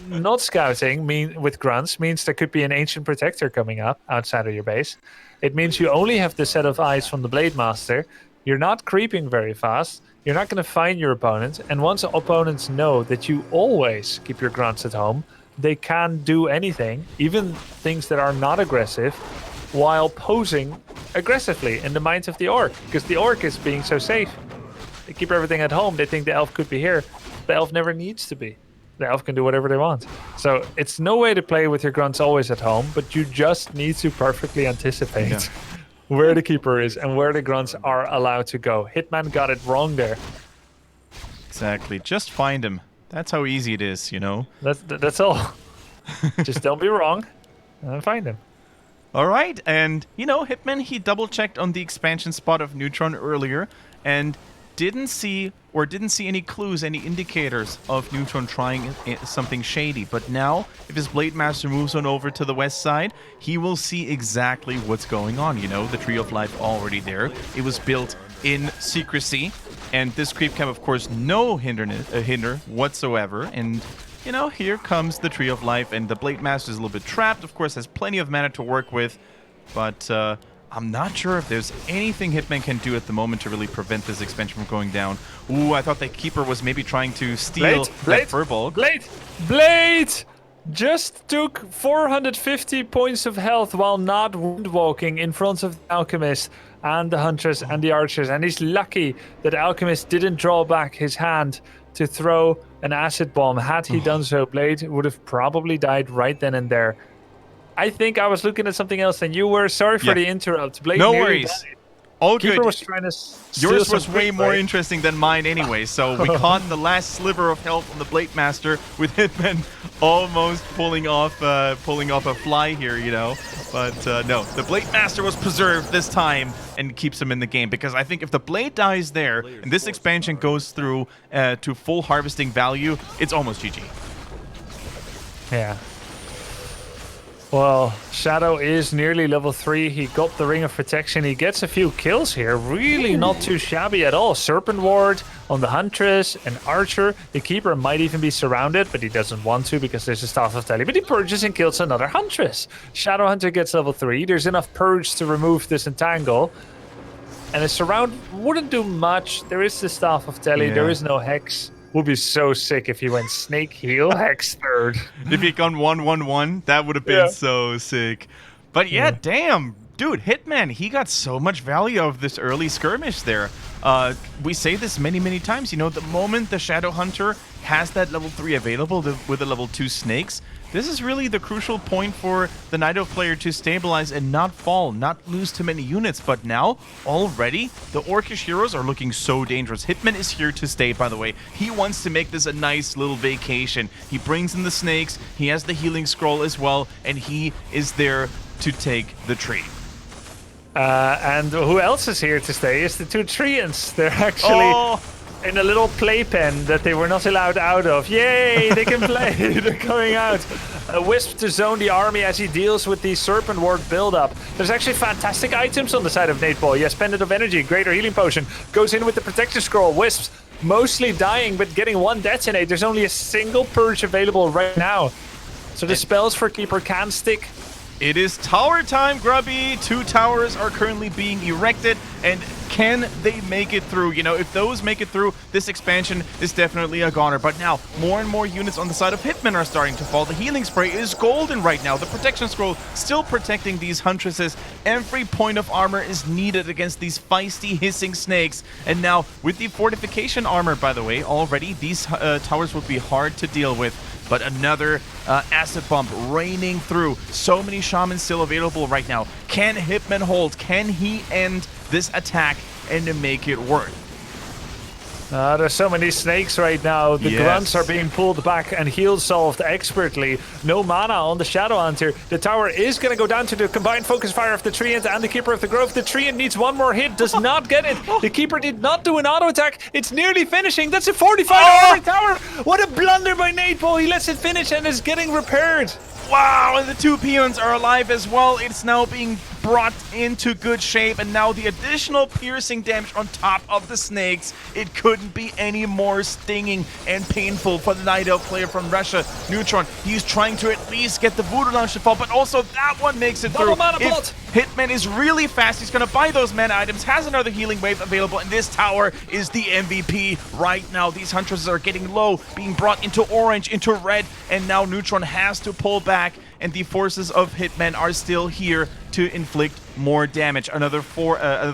Not scouting with Grunts means there could be an Ancient Protector coming up outside of your base. It means you only have the set of eyes from the Blade Master. You're not creeping very fast. You're not going to find your opponent. And once opponents know that you always keep your Grunts at home, they can't do anything, even things that are not aggressive, while posing aggressively in the minds of the Orc. Because the Orc is being so safe. They keep everything at home. They think the Elf could be here. The Elf never needs to be. The Elf can do whatever they want. So it's no way to play with your Grunts always at home, but you just need to perfectly anticipate where the Keeper is and where the Grunts are allowed to go. Hitman got it wrong there. Exactly. Just find him. That's how easy it is, you know? That's all. Just don't be wrong and find him. All right. And, you know, Hitman, he double-checked on the expansion spot of Neutron earlier and didn't see any clues, any indicators of Neutron trying something shady. But now, if his Blade Master moves on over to the west side, he will see exactly what's going on. You know, the Tree of Life already there. It was built in secrecy, and this creep camp, of course, no hinder whatsoever. And, you know, here comes the Tree of Life, and the Blade Master is a little bit trapped. Of course, has plenty of mana to work with, but I'm not sure if there's anything Hitman can do at the moment to really prevent this expansion from going down. Ooh, I thought the Keeper was maybe trying to steal that Furball. Blade! Just took 450 points of health while not wound-walking in front of the Alchemist and the Huntress and the Archers. And he's lucky that Alchemist didn't draw back his hand to throw an acid bomb. Had he done so, Blade would have probably died right then and there. I think I was looking at something else than you were. Sorry for the interrupt. Blade, no worries. All Keeper good. was trying to Yours was way more interesting than mine anyway, so we caught the last sliver of health on the Blade Master with Hitman almost pulling off a fly here, you know. But no, the Blade Master was preserved this time and keeps him in the game, because I think if the Blade dies there and this expansion goes through to full harvesting value, it's almost GG. Yeah. Well, Shadow is nearly level 3. He got the Ring of Protection. He gets a few kills here. Really not too shabby at all. Serpent Ward on the Huntress and Archer. The Keeper might even be surrounded, but he doesn't want to because there's a Staff of Tele. But he purges and kills another Huntress. Shadow Hunter gets level 3. There's enough Purge to remove this Entangle. And a Surround wouldn't do much. There is the Staff of Tele. There is no Hex. Would be so sick if he went Snake Heal, Hex third. If he gone 1-1-1, that would have been so sick. But yeah, damn. Dude, Hitman, he got so much value of this early skirmish there. We say this many, many times. You know, the moment the Shadow Hunter has that level 3 available with the level 2 snakes, this is really the crucial point for the Neytpoh player to stabilize and not fall, not lose too many units. But now, already, the Orcish heroes are looking so dangerous. Hitman is here to stay, by the way. He wants to make this a nice little vacation. He brings in the snakes, he has the healing scroll as well, and he is there to take the tree. And who else is here to stay is the two Treants. They're actually in a little playpen that they were not allowed out of. Yay, they can play. They're coming out. Wisp to zone the army as he deals with the Serpent Ward build-up. There's actually fantastic items on the side of Neytpoh. Yes, Pendant of Energy, Greater Healing Potion. Goes in with the Protector Scroll. Wisps mostly dying, but getting one detonate. There's only a single Purge available right now. So the spells for Keeper can stick. It is tower time, Grubby. 2 towers are currently being erected, and Can they make it through? You know, if those make it through, this expansion is definitely a goner. But now, more and more units on the side of Hitman are starting to fall. The healing spray is golden right now. The protection scroll still protecting these huntresses. Every point of armor is needed against these feisty, hissing snakes. And now, with the fortification armor, by the way, already, these towers would be hard to deal with. But another acid bump raining through. So many shamans still available right now. Can Hitman hold? Can he end this attack and make it work? There's so many snakes right now. The grunts are being pulled back and heal solved expertly. No mana on the Shadow Hunter. The tower is going to go down to the combined focus fire of the Treant and the Keeper of the Grove. The Treant needs one more hit, does not get it. The Keeper did not do an auto attack. It's nearly finishing. That's a 45 armor tower. What a blunder by Neytpoh. He lets it finish and is getting repaired. Wow, and the two peons are alive as well. It's now being brought into good shape, and now the additional piercing damage on top of the snakes. It couldn't be any more stinging and painful for the Night Elf player from Russia, Neutron. He's trying to at least get the Voodoo Launch to fall, but also that one makes it through. If Hitman is really fast, he's going to buy those mana items, has another healing wave available, and this tower is the MVP right now. These Huntresses are getting low, being brought into orange, into red, and now Neutron has to pull back, and the forces of Hitman are still here to inflict more damage. Another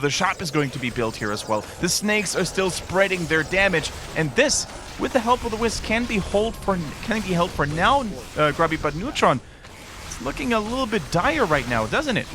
shop is going to be built here as well. The snakes are still spreading their damage, and this, with the help of the Wisp, can be held for now, Grubby, but Neutron, it's looking a little bit dire right now, doesn't it?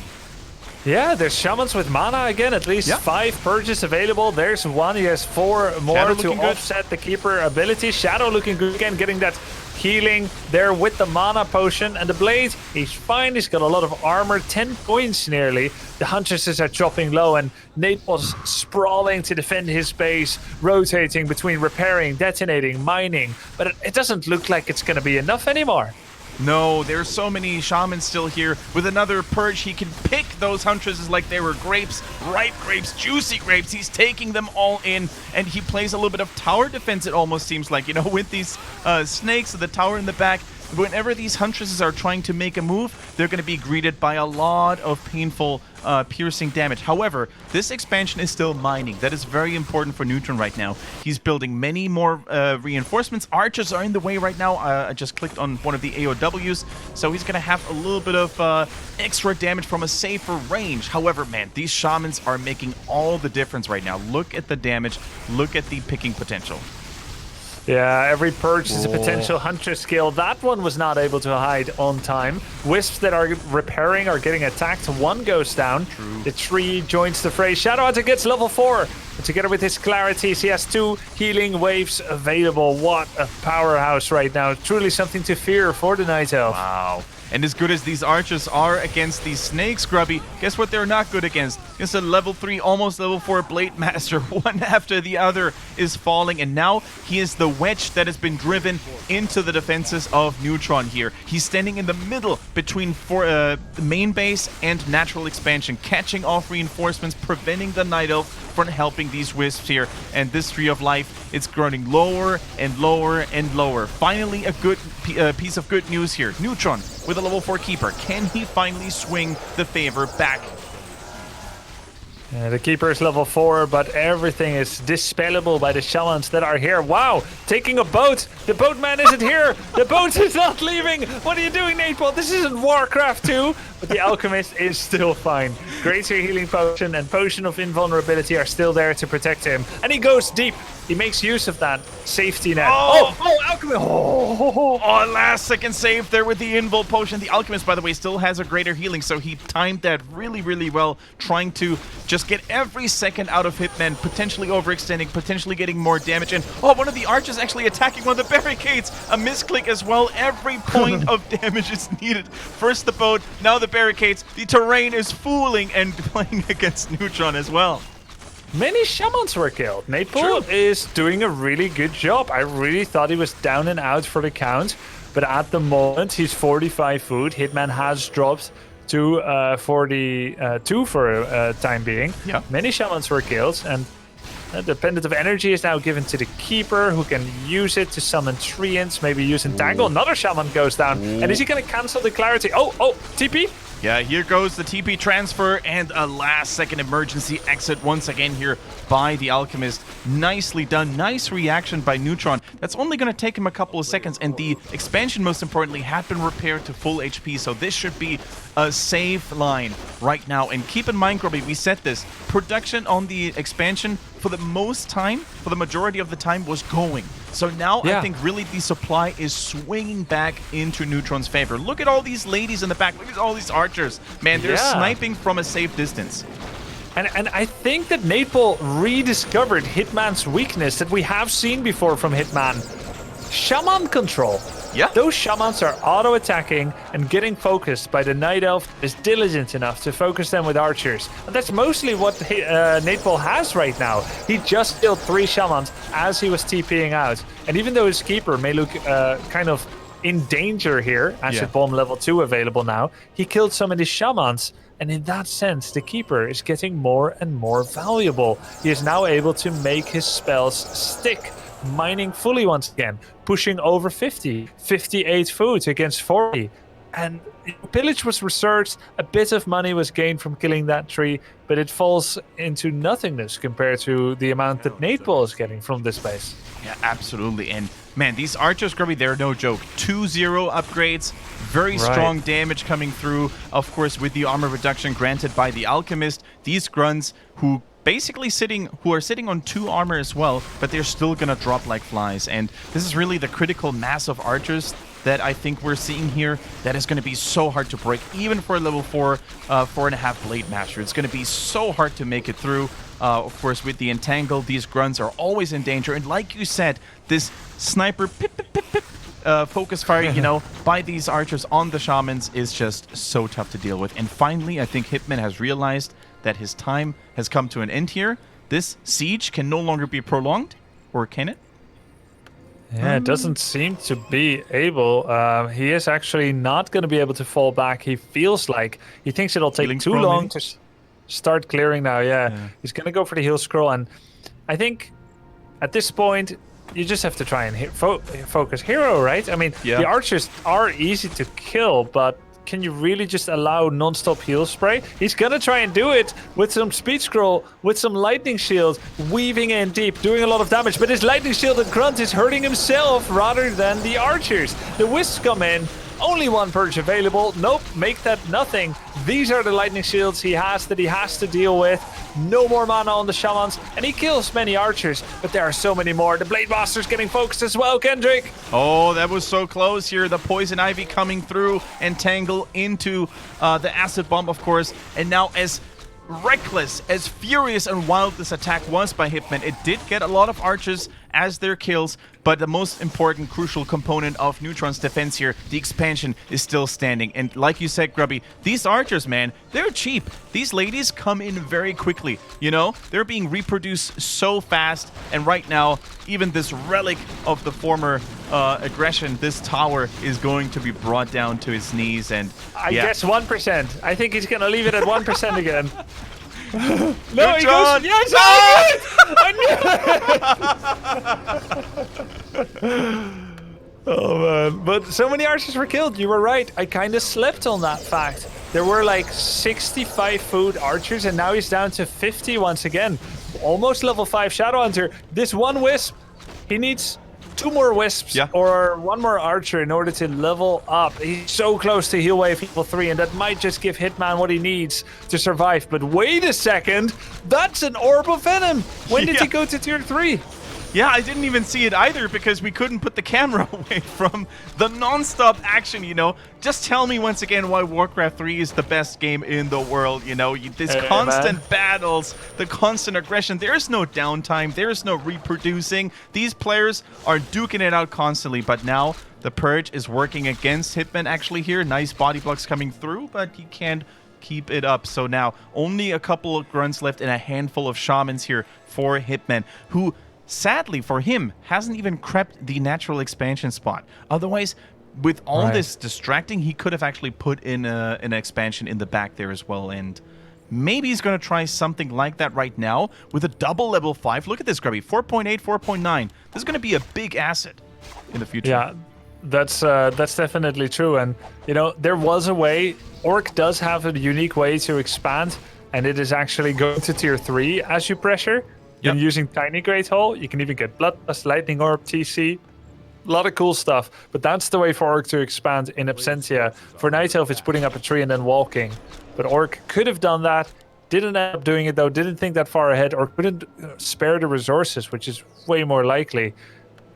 Yeah, there's shamans with mana again, at least 5 purges available. There's one, he has 4 more to offset the Keeper ability. Shadow looking good again, getting that healing there with the mana potion. And the blade, he's fine, he's got a lot of armor, 10 points nearly. The Huntresses are dropping low, and Neytpoh's sprawling to defend his base, rotating between repairing, detonating, mining. But it doesn't look like it's going to be enough anymore. No, there's so many shamans still here. With another purge, he can pick those huntresses like they were grapes, ripe grapes, juicy grapes. He's taking them all in, and he plays a little bit of tower defense, it almost seems like. You know, with these snakes, the tower in the back, whenever these huntresses are trying to make a move, they're going to be greeted by a lot of painful piercing damage. However, this expansion is still mining. That is very important for Neutron right now. He's building many more reinforcements. Archers are in the way right now. I just clicked on one of the AOWs, so he's going to have a little bit of extra damage from a safer range. However, man, these shamans are making all the difference right now. Look at the damage. Look at the picking potential. Yeah, every purge is a potential hunter skill. That one was not able to hide on time. Wisps that are repairing are getting attacked. One goes down. True. The tree joins the fray. Shadow Hunter gets level 4. But together with his clarities, he has 2 healing waves available. What a powerhouse right now. Truly something to fear for the Night Elf. Wow. And as good as these archers are against these snakes, Grubby, guess what they're not good against? It's a level 3, almost level 4 Blade Master. One after the other is falling, and now he is the wedge that has been driven into the defenses of Neutron here. He's standing in the middle between the main base and natural expansion, catching off reinforcements, preventing the Night Elf from helping these wisps here. And this Tree of Life, it's growing lower and lower and lower. Finally, a good piece of good news here. Neutron with a level 4 Keeper. Can he finally swing the favor back? The Keeper is level 4, but everything is dispellable by the shamans that are here. Wow, taking a boat. The boatman isn't here. The boat is not leaving. What are you doing, Neytpoh? This isn't Warcraft 2. But the Alchemist is still fine. Greater Healing Potion and Potion of Invulnerability are still there to protect him. And he goes deep. He makes use of that safety net. Oh, Alchemist. Oh, last second save there with the Invul Potion. The Alchemist, by the way, still has a greater healing, so he timed that really, really well, trying to just get every second out of Hitman, potentially overextending, potentially getting more damage. And one of the archers actually attacking one of the barricades. A misclick as well. Every point of damage is needed. First the boat, now the barricades. The terrain is fooling and playing against Neutron as well. Many shamans were killed. Neytpoh is doing a really good job. I really thought he was down and out for the count, but at the moment he's 45 food. Hitman has dropped to 42 for a time being. Yeah. Many shamans were killed, and the Pendant of Energy is now given to the Keeper, who can use it to summon Treants, maybe use Entangle. Another shaman goes down. And is he going to cancel the Clarity? TP? Yeah, here goes the TP transfer and a last-second emergency exit once again here by the Alchemist. Nicely done. Nice reaction by Neutron. That's only going to take him a couple of seconds, and the expansion, most importantly, had been repaired to full HP, so this should be a safe line right now. And keep in mind, Grubby, we said this, production on the expansion for the majority of the time was going. So now I think really the supply is swinging back into Neutron's favor. Look at all these ladies in the back. Look at all these archers. Man, they're sniping from a safe distance. And I think that Neytpoh rediscovered Hitman's weakness that we have seen before from Hitman. Shaman control. Yeah. Those shamans are auto-attacking and getting focused by the Night Elf is diligent enough to focus them with archers. And that's mostly what Neytpoh has right now. He just killed 3 shamans as he was TPing out. And even though his keeper may look kind of in danger here, Acid Bomb level 2 available now, he killed so many shamans. And in that sense, the keeper is getting more and more valuable. He is now able to make his spells stick. Mining fully once again, pushing over 50, 58 food against 40. And pillage was researched, a bit of money was gained from killing that tree, but it falls into nothingness compared to the amount that Neytpoh is getting from this base. Yeah, absolutely. And man, these archers, Grubby, they're no joke. 2-0 upgrades, very strong damage coming through. Of course, with the armor reduction granted by the Alchemist, these grunts who basically are sitting on 2 armor as well, but they're still gonna drop like flies. And this is really the critical mass of archers that I think we're seeing here that is going to be so hard to break, even for a level 4, 4.5 Blade Master. It's going to be so hard to make it through. Of course, with the Entangle, these grunts are always in danger. And like you said, this sniper focus fire, you know, by these archers on the shamans is just so tough to deal with. And finally, I think Hitman has realized that his time has come to an end here. This siege can no longer be prolonged, or can it? Yeah, it doesn't seem to be able. He is actually not going to be able to fall back. He feels like he thinks it'll take too long to start clearing now. Yeah, he's going to go for the heal scroll, and I think at this point you just have to try and focus hero, right? I mean, the archers are easy to kill, but can you really just allow non-stop heal spray? He's gonna try and do it with some speed scroll, with some lightning shield, weaving in deep, doing a lot of damage, but his lightning shield and grunt is hurting himself rather than the archers. The wisps come in, only 1 purge available. Nope, make that nothing. These are the lightning shields he has to deal with. No more mana on the shamans, and he kills many archers, but there are so many more. The Blade Master's getting focused as well, Kendric. Oh, that was so close here. The Poison Ivy coming through and tangle into the Acid Bomb, of course. And now as reckless, as furious and wild this attack was by Hitman, it did get a lot of archers as their kills, but the most important, crucial component of Neutron's defense here, the expansion, is still standing. And like you said, Grubby, these archers, man, they're cheap. These ladies come in very quickly, you know? They're being reproduced so fast, and right now, even this relic of the former aggression, this tower, is going to be brought down to his knees, and I guess 1%. I think he's gonna leave it at 1% again. No, Good he John. goes. Yes, I knew it! Oh man, but so many archers were killed. You were right. I kind of slept on that fact. There were like 65 food archers, and now he's down to 50 once again. Almost level 5 Shadowhunter. This 1 wisp, he needs 2 more wisps or 1 more archer in order to level up. He's so close to heal wave level 3, and that might just give Hitman what he needs to survive. But wait a second, that's an Orb of Venom. When did he go to tier 3? Yeah, I didn't even see it either because we couldn't put the camera away from the non-stop action, you know. Just tell me once again why Warcraft 3 is the best game in the world, you know. This constant battles, the constant aggression. There's no downtime. There's no reproducing. These players are duking it out constantly, but now the Purge is working against Hitman actually here. Nice body blocks coming through, but he can't keep it up. So now only a couple of grunts left and a handful of shamans here for Hitman, who sadly for him hasn't even crept the natural expansion spot. Otherwise, with all this distracting, he could have actually put in an expansion in the back there as well. And maybe he's going to try something like that right now with a double level 5. Look at this, Grubby. 4.8, 4.9. This is going to be a big asset in the future. Yeah. That's definitely true. And, you know, there was a way. Orc does have a unique way to expand, and it is actually going to tier 3 as you pressure. Then using Tiny Great Hole, you can even get Bloodlust, Lightning Orb, TC. A lot of cool stuff. But that's the way for Orc to expand in Absentia. For Night Elf, it's putting up a tree and then walking. But Orc could have done that. Didn't end up doing it, though. Didn't think that far ahead, or couldn't spare the resources, which is way more likely.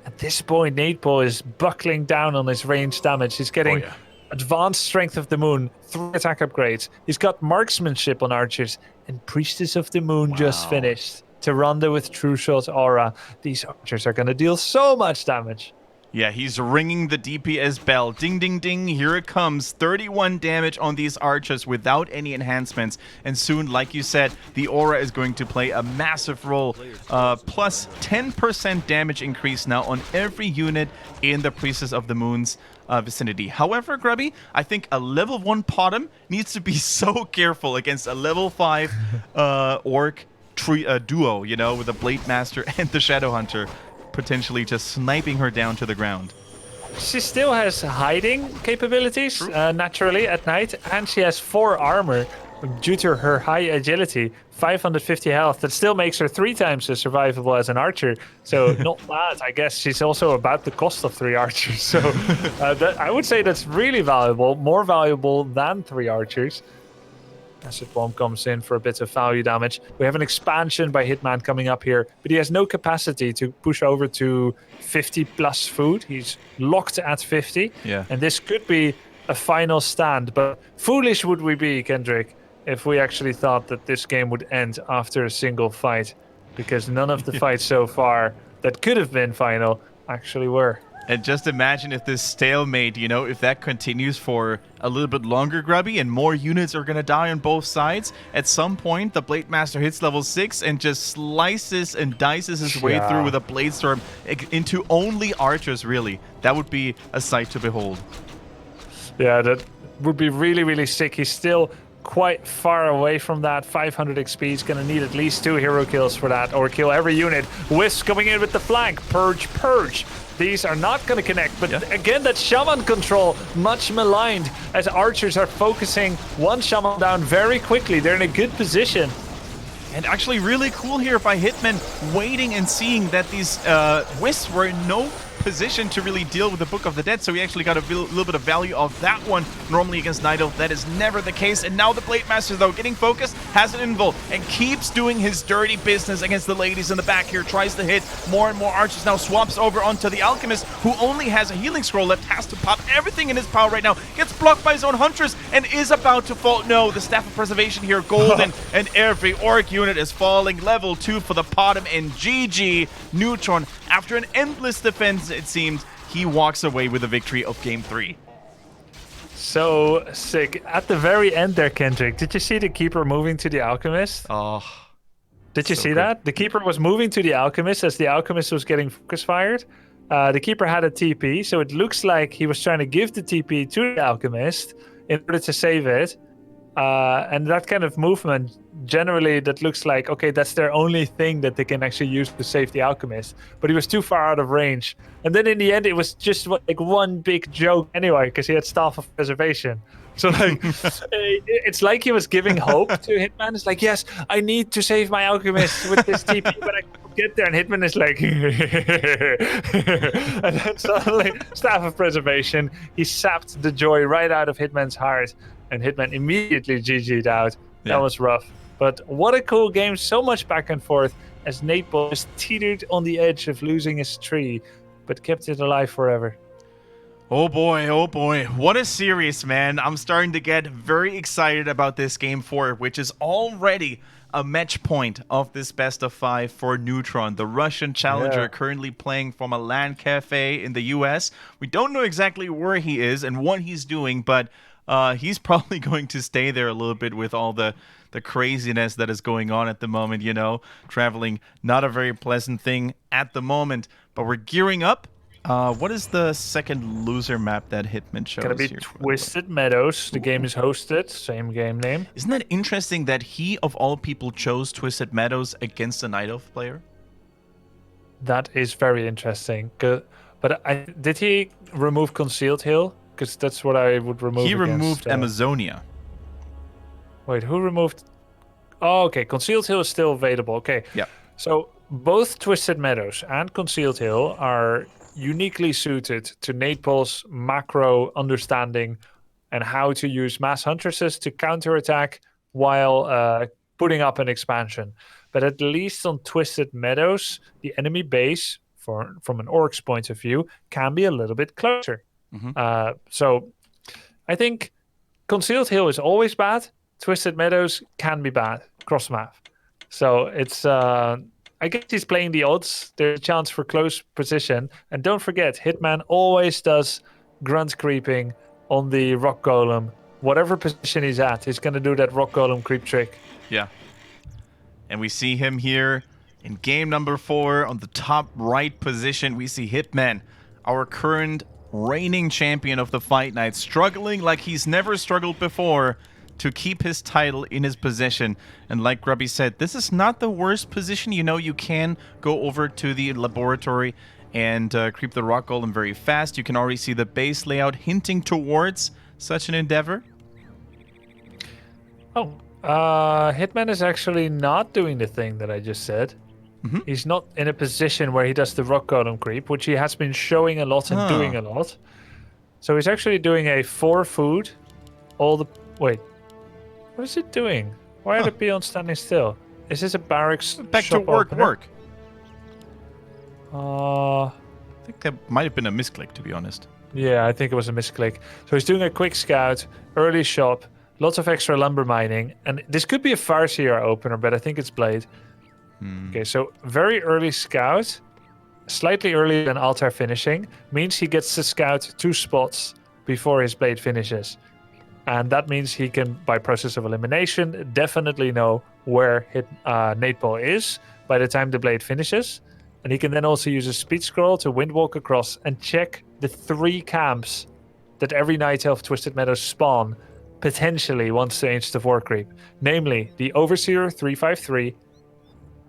At this point, Neytpoh is buckling down on his range damage. He's getting Advanced Strength of the Moon, 3 attack upgrades. He's got Marksmanship on archers, and Priestess of the Moon just finished. Tyrande with True Shot Aura. These archers are going to deal so much damage. Yeah, he's ringing the DPS bell. Ding, ding, ding. Here it comes. 31 damage on these archers without any enhancements. And soon, like you said, the aura is going to play a massive role. Plus 10% damage increase now on every unit in the Priestess of the Moon's vicinity. However, Grubby, I think a level 1 Potom needs to be so careful against a level 5 Orc duo, you know, with the Blade Master and the Shadow Hunter, potentially just sniping her down to the ground. She still has hiding capabilities naturally at night, and she has 4 armor due to her high agility, 550 health. That still makes her 3 times as survivable as an archer. So not bad. I guess she's also about the cost of 3 archers. So I would say that's really valuable, more valuable than 3 archers. Acid Bomb comes in for a bit of value damage. We have an expansion by Hitman coming up here, but he has no capacity to push over to 50 plus food. He's locked at 50. Yeah. And this could be a final stand, but foolish would we be, Kendric, if we actually thought that this game would end after a single fight, because none of the fights so far that could have been final actually were. And just imagine if this stalemate, you know, if that continues for a little bit longer, Grubby, and more units are going to die on both sides. At some point, the Blade Master hits level 6 and just slices and dices his way through with a Blade Storm into only archers, really. That would be a sight to behold. Yeah, that would be really, really sick. He's still quite far away from that. 500 XP. He's going to need at least 2 hero kills for that, or kill every unit. Wisp coming in with the flank. Purge, purge. These are not going to connect, but again, that Shaman control, much maligned, as archers are focusing one Shaman down very quickly. They're in a good position. And actually really cool here by Hitman, waiting and seeing that these Wisps were in no position to really deal with the Book of the Dead, so he actually got a little bit of value of that one. Normally against Night Elf, that is never the case. And now the Blade Master, though, getting focused, has an invul, and keeps doing his dirty business against the ladies in the back here. Tries to hit more and more archers. Now swaps over onto the Alchemist, who only has a healing scroll left, has to pop everything in his power right now. Gets blocked by his own Huntress and is about to fall. No, the Staff of Preservation here, golden, and every Orc unit is falling. Level 2 for the Potom, and GG. Neutron, after an endless defense, it seemed, he walks away with a victory of Game 3. So sick. At the very end there, Kendric, did you see the Keeper moving to the Alchemist? Oh. Did you see that? The Keeper was moving to the Alchemist as the Alchemist was getting focus fired. The Keeper had a TP, so it looks like he was trying to give the TP to the Alchemist in order to save it. And that kind of movement, generally, that looks like, okay, that's their only thing that they can actually use to save the Alchemist. But he was too far out of range. And then in the end, it was just like one big joke anyway, because he had Staff of Preservation. So like, it's like he was giving hope to Hitman. It's like, yes, I need to save my Alchemist with this TP, but I can't get there. And Hitman is like, and then suddenly, Staff of Preservation, he sapped the joy right out of Hitman's heart. And Hitman immediately GG'd out. That was rough. But what a cool game. So much back and forth as Neytpoh just teetered on the edge of losing his tree, but kept it alive forever. Oh boy, what a series, man. I'm starting to get very excited about this Game 4, which is already a match point of this best of 5 for Neutron, the Russian challenger currently playing from a LAN cafe in the US. We don't know exactly where he is and what he's doing, but he's probably going to stay there a little bit with all the craziness that is going on at the moment, you know. Traveling, not a very pleasant thing at the moment, but we're gearing up. What is the second loser map that Hitman shows? It's going to be Twisted Meadows. The game is hosted. Same game name. Isn't that interesting that he, of all people, chose Twisted Meadows against a Night Elf player? That is very interesting. But did he remove Concealed Hill? Because that's what I would remove. He removed against, Amazonia. Wait, who removed? Oh, okay. Concealed Hill is still available. Okay. Yeah. So both Twisted Meadows and Concealed Hill are uniquely suited to Neytpoh's macro understanding and how to use mass huntresses to counterattack while putting up an expansion. But at least on Twisted Meadows, the enemy base, from an orc's point of view, can be a little bit closer. So I think Concealed Hill is always bad. Twisted Meadows can be bad cross map. So it's I guess he's playing the odds. There's a chance for close position. And don't forget, Hitman always does grunt creeping on the rock golem. Whatever position he's at, he's going to do that rock golem creep trick. Yeah. And we see him here in game number 4 on the top right position. We see Hitman, our current reigning champion of the Fight Night, struggling like he's never struggled before to keep his title in his possession. And like Grubby said, this is not the worst position. You know, you can go over to the laboratory and creep the rock golem very fast. You can already see the base layout hinting towards such an endeavor. Oh, Hitman is actually not doing the thing that I just said. He's not in a position where he does the rock golem creep, which he has been showing a lot and doing a lot. So he's actually doing a 4 food. Wait, what is it doing? Why are the peons standing still? Is this a barracks? Back to shop work. opener? I think that might have been a misclick, to be honest. Yeah, I think it was a misclick. So he's doing a quick scout, early shop, lots of extra lumber mining, and this could be a Farseer opener, but I think it's Blade. Okay, so very early scout, slightly earlier than altar finishing, means he gets to scout 2 spots before his Blade finishes. And that means he can, by process of elimination, definitely know where Neytpoh is by the time the Blade finishes. And he can then also use a speed scroll to windwalk across and check the 3 camps that every Night Elf Twisted Meadows spawn potentially once to Ancient of War creep. Namely, the Overseer 353,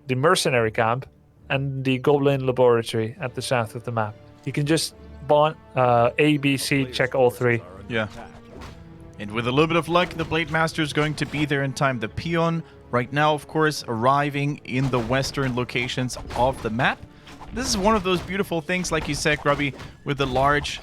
the Mercenary camp, and the Goblin Laboratory at the south of the map. He can just spawn A, B, C, check all 3. Yeah. And with a little bit of luck, the Blade Master is going to be there in time. The peon, right now, of course, arriving in the western locations of the map. This is one of those beautiful things, like you said, Grubby, with the large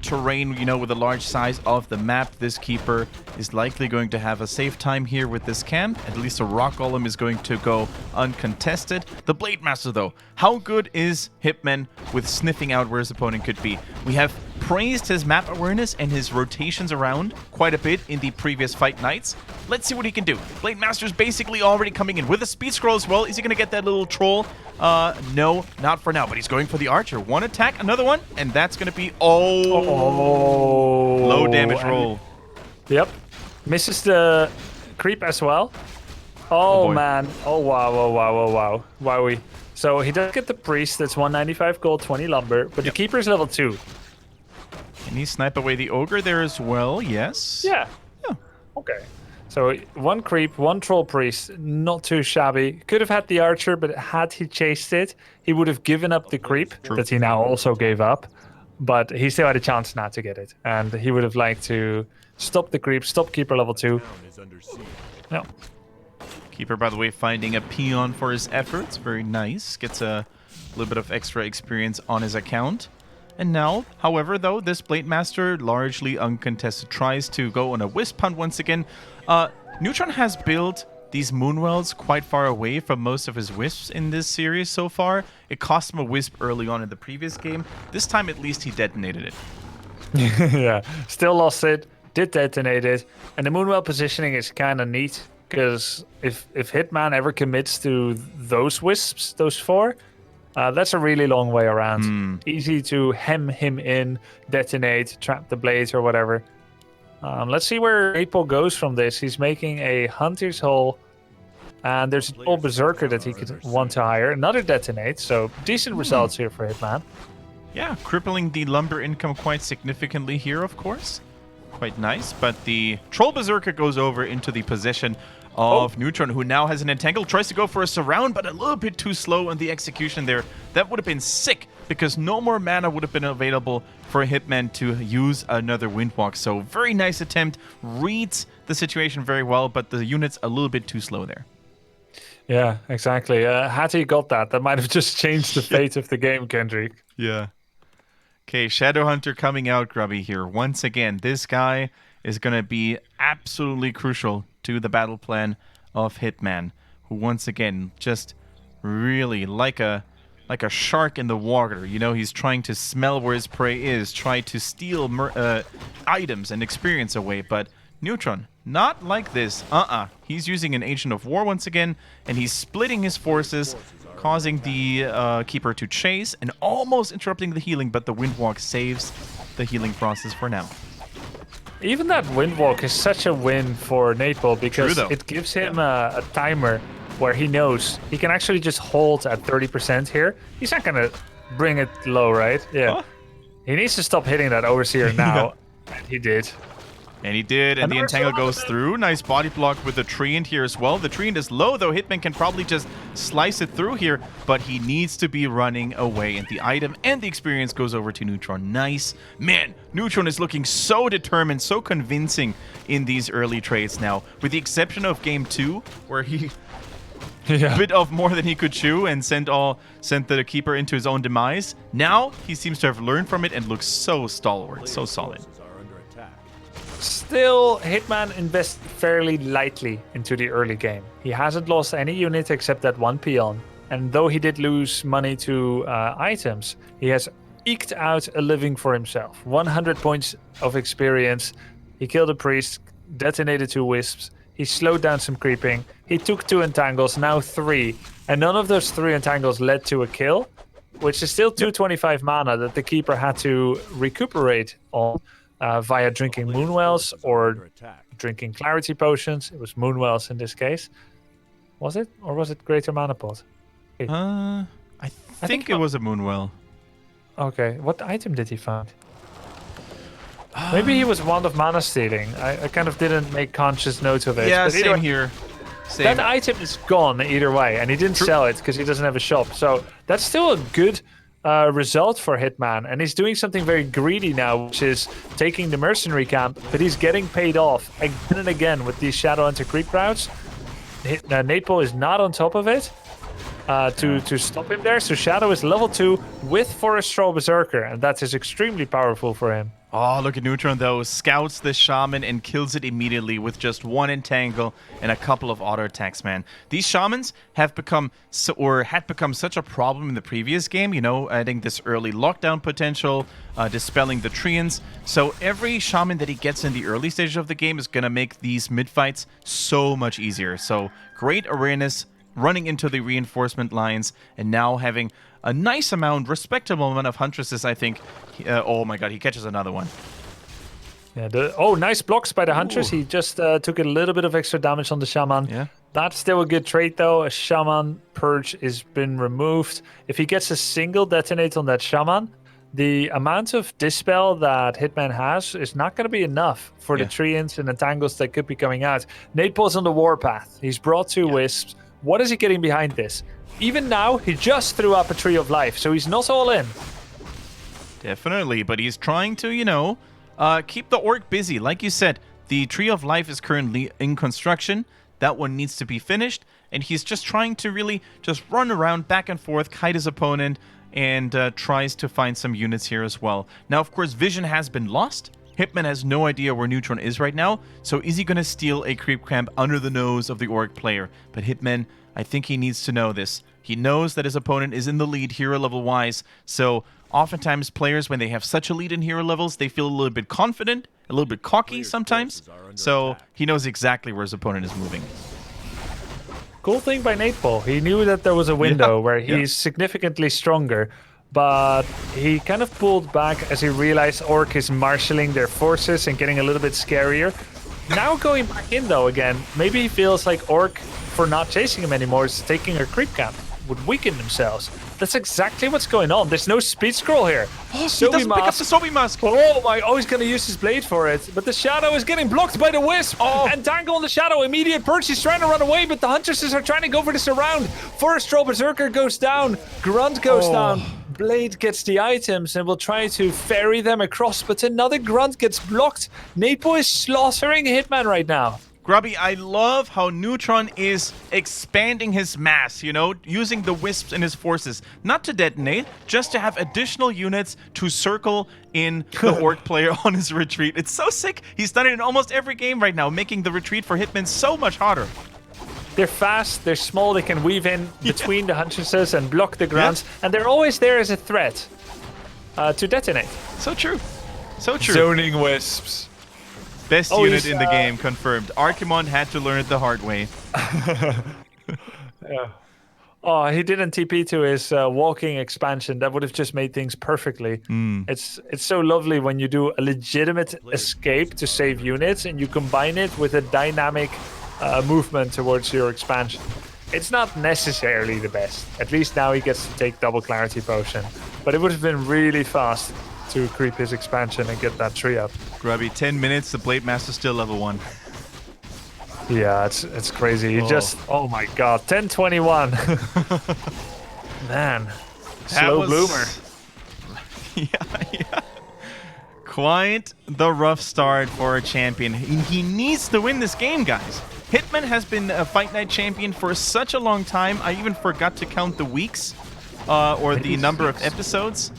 terrain, you know, with the large size of the map. This keeper is likely going to have a safe time here with this camp. At least a rock golem is going to go uncontested. The Blade Master, though, how good is Hitman with sniffing out where his opponent could be? We have praised his map awareness and his rotations around quite a bit in the previous Fight Nights. Let's see what he can do. Blade Master's basically already coming in with a speed scroll as well. Is he going to get that little troll? No, not for now, but he's going for the archer. One attack, another one, and that's going to be low damage roll. Yep. Misses the creep as well. Oh, man. Oh, wow. Wowie. So he does get the priest. That's 195 gold, 20 lumber, but the keeper is level 2. Can he snipe away the ogre there as well? Yes. Yeah. Okay. So 1 creep, 1 troll priest, not too shabby. Could have had the archer, but had he chased it, he would have given up the creep that he now also gave up. But he still had a chance not to get it. And he would have liked to stop the creep, stop keeper level 2. No. Keeper, by the way, finding a peon for his efforts. Very nice. Gets a little bit of extra experience on his account. And now, however, though, this Blade Master, largely uncontested, tries to go on a wisp hunt once again. Neutron has built these moonwells quite far away from most of his wisps in this series so far. It cost him a wisp early on in the previous game. This time, at least, he detonated it. Yeah, still lost it, did detonate it. And the moonwell positioning is kind of neat, because if Hitman ever commits to those wisps, those 4... that's a really long way around. Easy to hem him in, detonate, trap the blades or whatever. Let's see where Neytpoh goes from this. He's making a Hunter's Hole, and there's an old Berserker that he could want to hire. Another detonate, so decent results here for Hitman. Yeah, crippling the lumber income quite significantly here, of course. Quite nice, but the Troll Berserker goes over into the possession of Neutron, who now has an entangle, tries to go for a surround, but a little bit too slow on the execution there. That would have been sick because no more mana would have been available for Hitman to use another Windwalk. So very nice attempt, reads the situation very well, but the unit's a little bit too slow there. Yeah, exactly. Had he got that, that might have just changed the fate of the game, Kendric. Yeah. Okay, Shadowhunter coming out, Grubby, here. Once again, this guy is going to be absolutely crucial to the battle plan of Hitman, who once again just really like a shark in the water. You know, he's trying to smell where his prey is, try to steal items and experience away, but Neutron, not like this. He's using an Agent of War once again, and he's splitting his forces, causing the Keeper to chase and almost interrupting the healing, but the Windwalk saves the healing process for now. Even that Windwalk is such a win for Neytpoh because it gives him a timer where he knows he can actually just hold at 30% here. He's not going to bring it low, right? Yeah. Huh? He needs to stop hitting that Overseer now. And he did. And he did, and the Entangle goes through. Nice body block with the Treant here as well. The Treant is low, though. Hitman can probably just slice it through here, but he needs to be running away. And the item and the experience goes over to Neutron. Nice. Man, Neutron is looking so determined, so convincing in these early trades now. With the exception of Game 2, where he bit off more than he could chew and sent the Keeper into his own demise. Now, he seems to have learned from it and looks so stalwart, so solid. Still, Hitman invests fairly lightly into the early game. He hasn't lost any unit except that one peon. And though he did lose money to items, he has eked out a living for himself. 100 points of experience. He killed a priest, detonated 2 wisps. He slowed down some creeping. He took 2 entangles, now 3. And none of those 3 entangles led to a kill, which is still 225 mana that the Keeper had to recuperate on. Via drinking Moonwells or drinking Clarity Potions. It was Moonwells in this case. Was it? Or was it Greater Mana Pot? Okay. I think it was a Moonwell. Okay. What item did he find? Maybe he was Wand of Mana Stealing. I kind of didn't make conscious note of it. Yeah, same here. That item is gone either way, and he didn't sell it because he doesn't have a shop. So that's still a good result for Hitman, and he's doing something very greedy now, which is taking the mercenary camp, but he's getting paid off again and again with these Shadowhunter creep routes. Neytpoh is not on top of it to stop him there, so Shadow is level 2 with Forest Troll Berserker, and that is extremely powerful for him. Oh, look at Neutron, though. Scouts the Shaman and kills it immediately with just 1 Entangle and a couple of auto attacks, man. These Shamans have become, had become such a problem in the previous game, you know, adding this early lockdown potential, dispelling the Treants. So every Shaman that he gets in the early stages of the game is going to make these mid-fights so much easier. So great awareness, running into the reinforcement lines, and now having a nice amount, respectable amount of Huntresses, I think. Oh my god, he catches another one. Yeah. Nice blocks by the Huntress. He just took a little bit of extra damage on the Shaman. Yeah. That's still a good trait, though. A Shaman Purge has been removed. If he gets a single detonate on that Shaman, the amount of Dispel that Hitman has is not going to be enough for the Treants and Entangles that could be coming out. Neytpoh's on the warpath. He's brought 2 Wisps. What is he getting behind this? Even now, he just threw up a Tree of Life, so he's not all in. Definitely, but he's trying to, you know, keep the Orc busy. Like you said, the Tree of Life is currently in construction. That one needs to be finished, and he's just trying to really just run around back and forth, kite his opponent, and tries to find some units here as well. Now, of course, vision has been lost. Hitman has no idea where Neutron is right now, so is he going to steal a creep camp under the nose of the Orc player? But Hitman, I think he needs to know this. He knows that his opponent is in the lead hero level-wise, so oftentimes players, when they have such a lead in hero levels, they feel a little bit confident, a little bit cocky sometimes, so he knows exactly where his opponent is moving. Cool thing by Neytpoh. He knew that there was a window where he's significantly stronger, but he kind of pulled back as he realized Orc is marshalling their forces and getting a little bit scarier. Now going back in, though, again, maybe he feels like Orc, for not chasing him anymore, is taking a creep camp, would weaken themselves. That's exactly what's going on. There's no speed scroll here. Oh, he doesn't pick up the Sobi Mask. Oh my, he's going to use his blade for it. But the Shadow is getting blocked by the Wisp. And Dangle on the Shadow. Immediate purge. He's trying to run away, but the Huntresses are trying to go for this around. Forest Troll Berserker goes down. Grunt goes down. Blade gets the items and will try to ferry them across, but another grunt gets blocked. Neytpoh is slaughtering Hitman right now. Grubby, I love how Neutron is expanding his mass, you know, using the wisps in his forces. Not to detonate, just to have additional units to circle in the Orc player on his retreat. It's so sick. He's done it in almost every game right now, making the retreat for Hitman so much harder. They're fast, they're small, they can weave in between the huntresses and block the grunts, and they're always there as a threat to detonate. So true. So true. Zoning wisps. Best unit in the game, confirmed. Archimon had to learn it the hard way. Yeah. Oh, he didn't TP to his walking expansion. That would have just made things perfectly. It's so lovely when you do a legitimate escape to save units and you combine it with a dynamic movement towards your expansion. It's not necessarily the best. At least now he gets to take double clarity potion. But it would have been really fast to creep his expansion and get that tree up. Grubby, 10 minutes, the Blade Master's still level 1. Yeah, it's crazy. He just, oh my god, 10:21. Man, slow bloomer. Yeah. Quite the rough start for a champion. He needs to win this game, guys. Hitman has been a Fight Night champion for such a long time. I even forgot to count the weeks or maybe the number of episodes.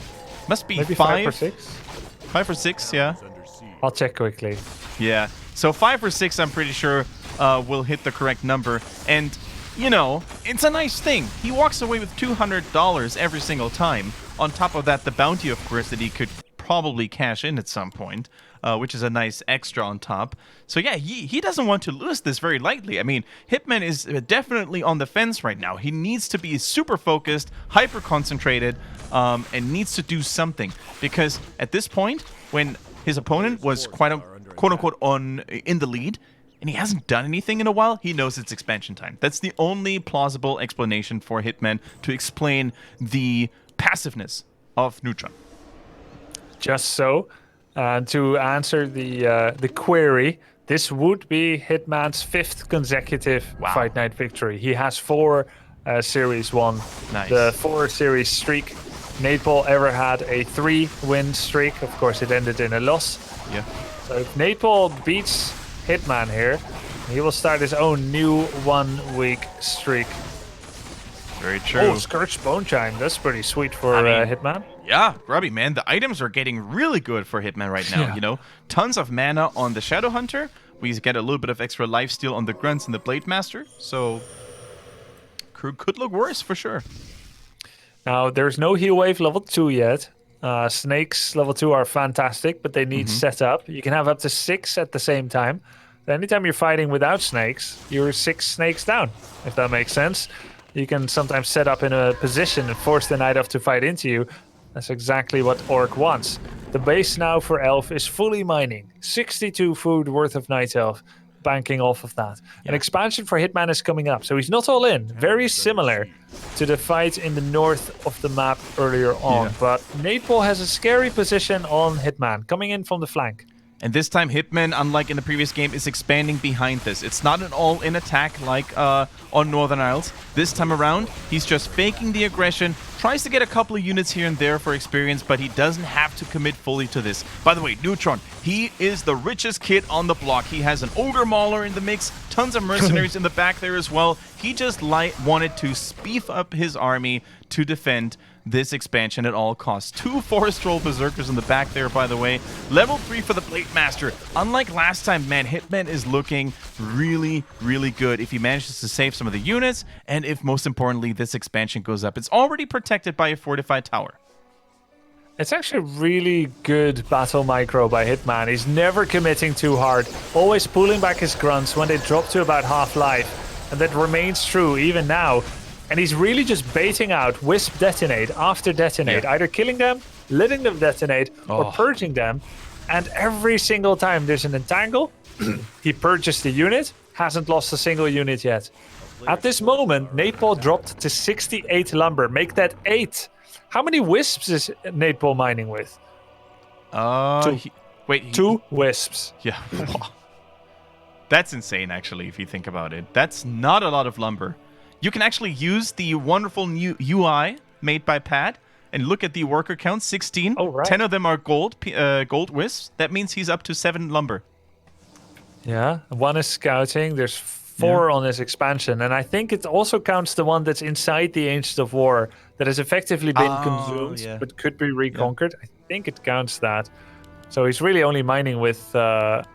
Must be maybe 5 or 6. 5 or 6, yeah. I'll check quickly. Yeah. So 5 or 6, I'm pretty sure, will hit the correct number. And, you know, it's a nice thing. He walks away with $200 every single time. On top of that, the bounty, of course, that he could probably cash in at some point, which is a nice extra on top. So yeah, he doesn't want to lose this very lightly. I mean, Hitman is definitely on the fence right now. He needs to be super focused, hyper concentrated, and needs to do something. Because at this point, when his opponent was quite a quote-unquote in the lead, and he hasn't done anything in a while, he knows it's expansion time. That's the only plausible explanation for Hitman to explain the passiveness of Neutron. Just so. To answer the query, this would be Hitman's 5th consecutive Fight Night victory. He has 4 Series 1. Nice. The 4 Series streak. Neytpoh ever had a 3-win streak. Of course, it ended in a loss. Yeah. So if Neytpoh beats Hitman here, he will start his own new 1-week streak. Very true. Oh, Scourge Bone Chime. That's pretty sweet for Hitman. Yeah, Grubby, man. The items are getting really good for Hitman right now, you know. Tons of mana on the Shadow Hunter. We get a little bit of extra lifesteal on the Grunts and the Blade Master. So, could look worse for sure. Now, there's no Heal Wave level 2 yet. Snakes level 2 are fantastic, but they need setup. You can have up to 6 at the same time. Anytime you're fighting without snakes, you're 6 snakes down, if that makes sense. You can sometimes set up in a position and force the nightelf to fight into you. That's exactly what Orc wants. The base now for Elf is fully mining. 62 food worth of nightelf, banking off of that. An expansion for Hitman is coming up, so he's not all in. Very similar to the fight in the north of the map earlier on. But Neytpoh has a scary position on Hitman, coming in from the flank. And this time, Hitman, unlike in the previous game, is expanding behind this. It's not an all-in attack like on Northern Isles. This time around, he's just faking the aggression, tries to get a couple of units here and there for experience, but he doesn't have to commit fully to this. By the way, Neutron, he is the richest kid on the block. He has an Ogre Mauler in the mix, tons of mercenaries in the back there as well. He just wanted to beef up his army to defend this expansion at all costs. 2 Forest Troll Berserkers in the back there, by the way. Level 3 for the Blade Master. Unlike last time, man, Hitman is looking really, really good if he manages to save some of the units, and if, most importantly, this expansion goes up. It's already protected by a fortified tower. It's actually really good battle micro by Hitman. He's never committing too hard, always pulling back his grunts when they drop to about half life, and that remains true even now. And he's really just baiting out Wisp detonate after detonate, either killing them, letting them detonate, or purging them. And every single time there's an entangle, he purges the unit, hasn't lost a single unit yet. At this moment, Neytpoh dropped to 68 lumber. Make that 8. How many Wisps is Neytpoh mining with? 2. 2 Wisps. Yeah. That's insane, actually, if you think about it. That's not a lot of lumber. You can actually use the wonderful new UI made by Pat And look at the worker count, 16. Oh, right. 10 of them are gold wisps. That means he's up to 7 lumber. Yeah, one is scouting. There's 4 on this expansion, and I think it also counts the one that's inside the Ancient of War that has effectively been consumed but could be reconquered. I think it counts that. So he's really only mining with...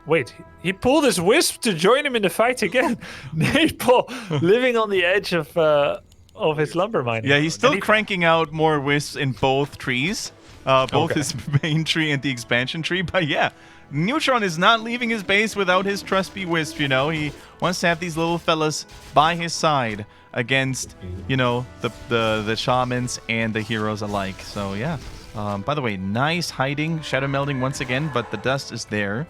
wait, he pulled his wisp to join him in the fight again. Neytpoh living on the edge of his lumber mining. Yeah, he's still cranking out more wisps in both trees. Both his main tree and the expansion tree. But yeah, Neutron is not leaving his base without his trusty wisp, you know. He wants to have these little fellas by his side against, you know, the shamans and the heroes alike. So yeah. By the way, nice hiding, shadow melding once again, but the dust is there.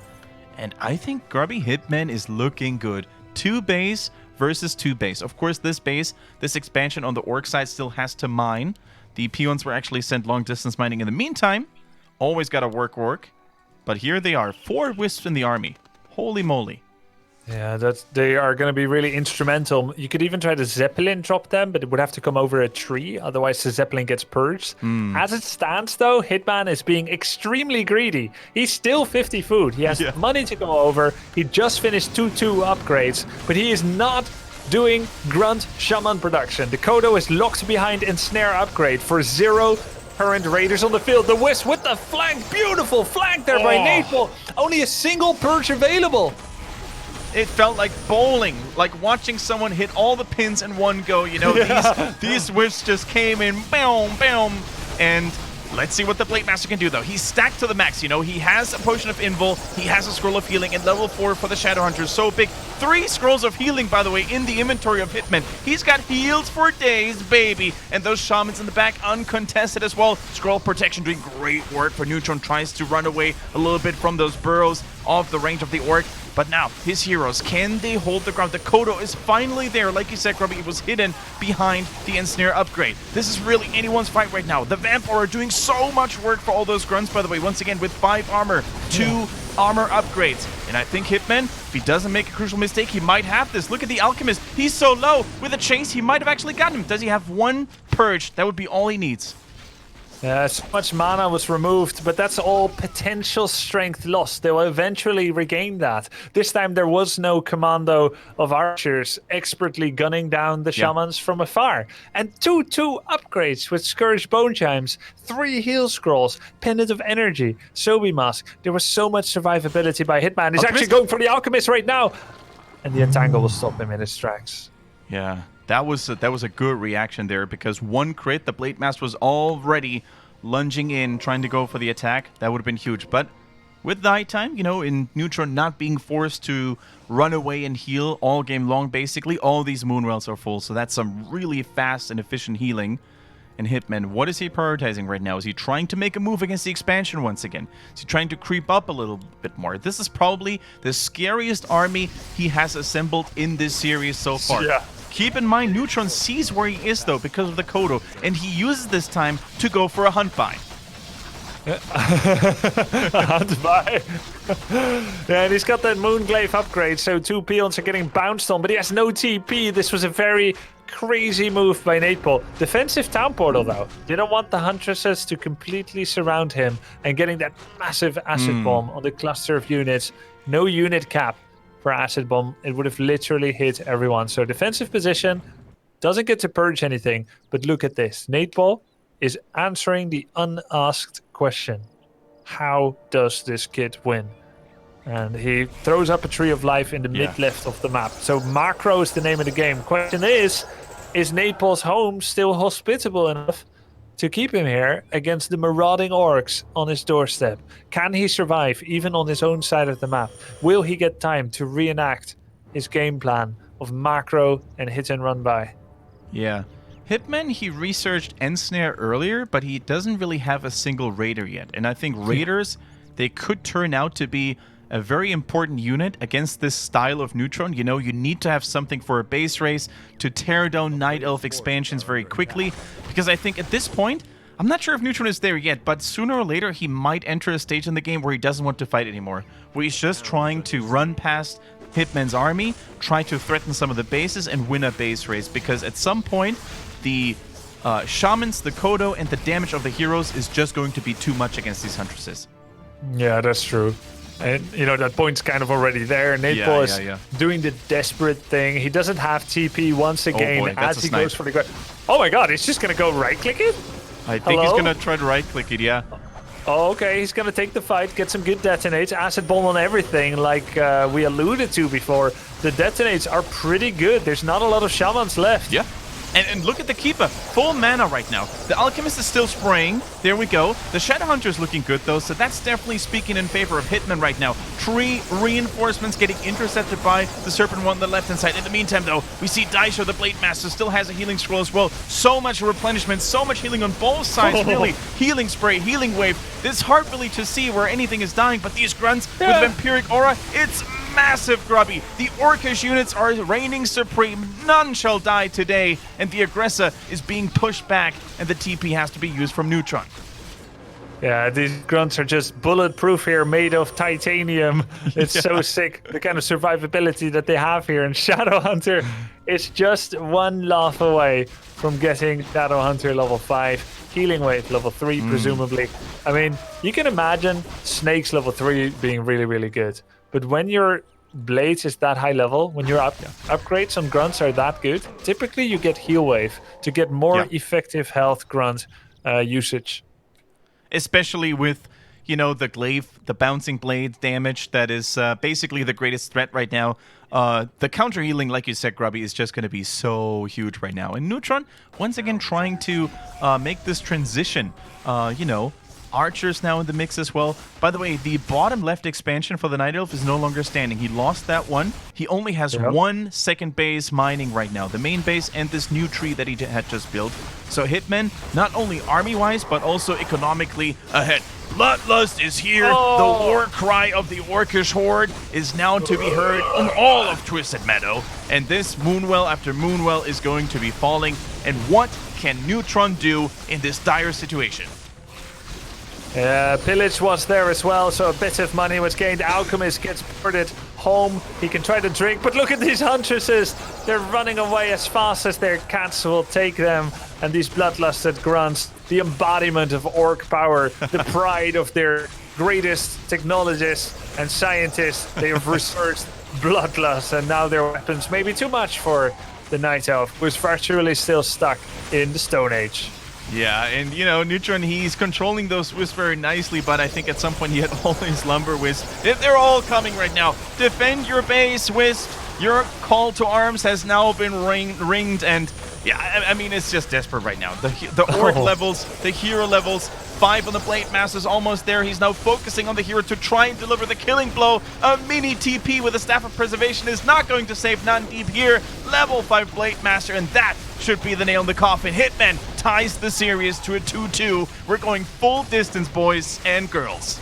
And I think Grubby Hitman is looking good. 2 base versus 2 base. Of course, this expansion on the orc side still has to mine. The peons were actually sent long distance mining in the meantime. Always gotta work. But here they are, 4 wisps in the army. Holy moly. Yeah, they are going to be really instrumental. You could even try to Zeppelin drop them, but it would have to come over a tree. Otherwise, the Zeppelin gets purged. As it stands, though, Hitman is being extremely greedy. He's still 50 food. He has money to go over. He just finished 2-2 upgrades, but he is not doing Grunt Shaman production. The Kodo is locked behind Ensnare upgrade for 0 current raiders on the field. The Wisp with the flank. Beautiful flank there by Neytpoh. Only a single purge available. It felt like bowling, like watching someone hit all the pins in one go. You know, these whiffs just came in, boom, boom, and let's see what the Blade Master can do, though. He's stacked to the max, you know. He has a Potion of Invul, he has a Scroll of Healing, and level 4 for the Shadow Hunter. So big. 3 Scrolls of Healing, by the way, in the inventory of Hitman. He's got heals for days, baby. And those Shamans in the back, uncontested as well. Scroll Protection doing great work for Neutron. Tries to run away a little bit from those burrows off the range of the Orc. But now, his heroes, can they hold the ground? The Kodo is finally there. Like you said, Grubby, it was hidden behind the Ensnare upgrade. This is really anyone's fight right now. The Vampire are doing so much work for all those grunts, by the way. Once again, with 5 armor, 2 armor upgrades. And I think Hitman, if he doesn't make a crucial mistake, he might have this. Look at the Alchemist. He's so low. With a chase, he might have actually gotten him. Does he have 1 purge? That would be all he needs. Yeah, so much mana was removed, but that's all potential strength lost. They will eventually regain that. This time there was no commando of archers expertly gunning down the shamans from afar. And 2-2 upgrades with Scourge Bone Chimes, 3 heal scrolls, Pendant of Energy, Sobi Mask. There was so much survivability by Hitman. He's actually going for the Alchemist right now. And the Entangle will stop him in his tracks. Yeah. That was a good reaction there, because 1 crit, the Blade Master was already lunging in, trying to go for the attack. That would have been huge. But with nighttime, you know, in Neutron not being forced to run away and heal all game long, basically, all these Moonwells are full. So that's some really fast and efficient healing. And Hitman, what is he prioritizing right now? Is he trying to make a move against the expansion once again? Is he trying to creep up a little bit more? This is probably the scariest army he has assembled in this series so far. Yeah. Keep in mind, Neutron sees where he is, though, because of the Kodo, and he uses this time to go for a hunt buy. Hunt buy. Yeah, and he's got that Moonglaive upgrade, so 2 peons are getting bounced on, but he has no TP. This was a very crazy move by Neytpoh. Defensive town portal, though. Didn't want the Huntresses to completely surround him, and getting that massive acid bomb on the cluster of units. No unit cap for acid bomb. It would have literally hit everyone. So defensive position, doesn't get to purge anything, but look at this. Neytpoh is answering the unasked question. How does this kid win? And he throws up a Tree of Life in the mid-left of the map. So macro is the name of the game. Question is Neytpoh's home still hospitable enough to keep him here against the marauding orcs on his doorstep? Can he survive even on his own side of the map? Will he get time to reenact his game plan of macro and hit and run by? Yeah. Hitman, he researched Ensnare earlier, but he doesn't really have a single raider yet. And I think raiders, they could turn out to be a very important unit against this style of Neutron. You know, you need to have something for a base race to tear down Night Elf expansions very quickly. Because I think at this point, I'm not sure if Neutron is there yet, but sooner or later he might enter a stage in the game where he doesn't want to fight anymore. Where he's just trying to run past Hitman's army, try to threaten some of the bases and win a base race. Because at some point, the Shamans, the Kodo, and the damage of the heroes is just going to be too much against these Huntresses. Yeah, that's true. And, you know, that point's kind of already there. Neytpoh is doing the desperate thing. He doesn't have TP once again as he goes for the grab. Oh my god, he's just going to go right-click it? I think he's going to try to right-click it, yeah. Oh, okay, he's going to take the fight, get some good detonates, acid bomb on everything like we alluded to before. The detonates are pretty good. There's not a lot of shamans left. Yeah. And look at the Keeper. Full mana right now. The Alchemist is still spraying. There we go. The Shadowhunter is looking good, though, so that's definitely speaking in favor of Hitman right now. 3 reinforcements getting intercepted by the Serpent one on the left-hand side. In the meantime, though, we see Daisho, the Blade Master, still has a healing scroll as well. So much replenishment, so much healing on both sides, really. Healing spray, healing wave. It's hard really to see where anything is dying, but these grunts with Vampiric Aura, it's massive, Grubby. The Orcish units are reigning supreme. None shall die today, and the aggressor is being pushed back, and the TP has to be used from Neutron. Yeah, these grunts are just bulletproof here, made of titanium. It's so sick, the kind of survivability that they have here. And Shadowhunter is just one laugh away from getting Shadowhunter level 5. Healing wave level 3, presumably. I mean, you can imagine Snake's level 3 being really, really good. But when your blades is that high level, when your upgrades on grunts are that good, typically you get heal wave to get more effective health grunt usage. Especially with, you know, the glaive, the bouncing blade damage that is basically the greatest threat right now. The counter healing, like you said, Grubby, is just going to be so huge right now. And Neutron, once again, trying to make this transition, you know, Archers now in the mix as well. By the way, the bottom left expansion for the Night Elf is no longer standing. He lost that one. He only has one second base mining right now. The main base and this new tree that he had just built. So Hitman, not only army-wise, but also economically ahead. Bloodlust is here. The war cry of the Orcish Horde is now to be heard in all of Twisted Meadow. And this Moonwell after Moonwell is going to be falling. And what can Neutron do in this dire situation? Pillage was there as well, so a bit of money was gained. Alchemist gets ported home. He can try to drink, but look at these Huntresses. They're running away as fast as their cats will take them. And these bloodlusted grunts, the embodiment of orc power, the pride of their greatest technologists and scientists. They have researched bloodlust, and now their weapons may be too much for the Night Elf, who's virtually still stuck in the Stone Age. Yeah, and you know, Neutron, he's controlling those wisps very nicely, but I think at some point he had all his lumber wisps. They're all coming right now. Defend your base, Wisp. Your call to arms has now been ringed, and yeah, I mean, it's just desperate right now. The orc levels, the hero levels, 5 on the Blade Master's almost there. He's now focusing on the hero to try and deliver the killing blow. A mini TP with a Staff of Preservation is not going to save none deep here. Level 5 Blade Master, and that should be the nail in the coffin. Hitman ties the series to a 2-2. We're going full distance, boys and girls.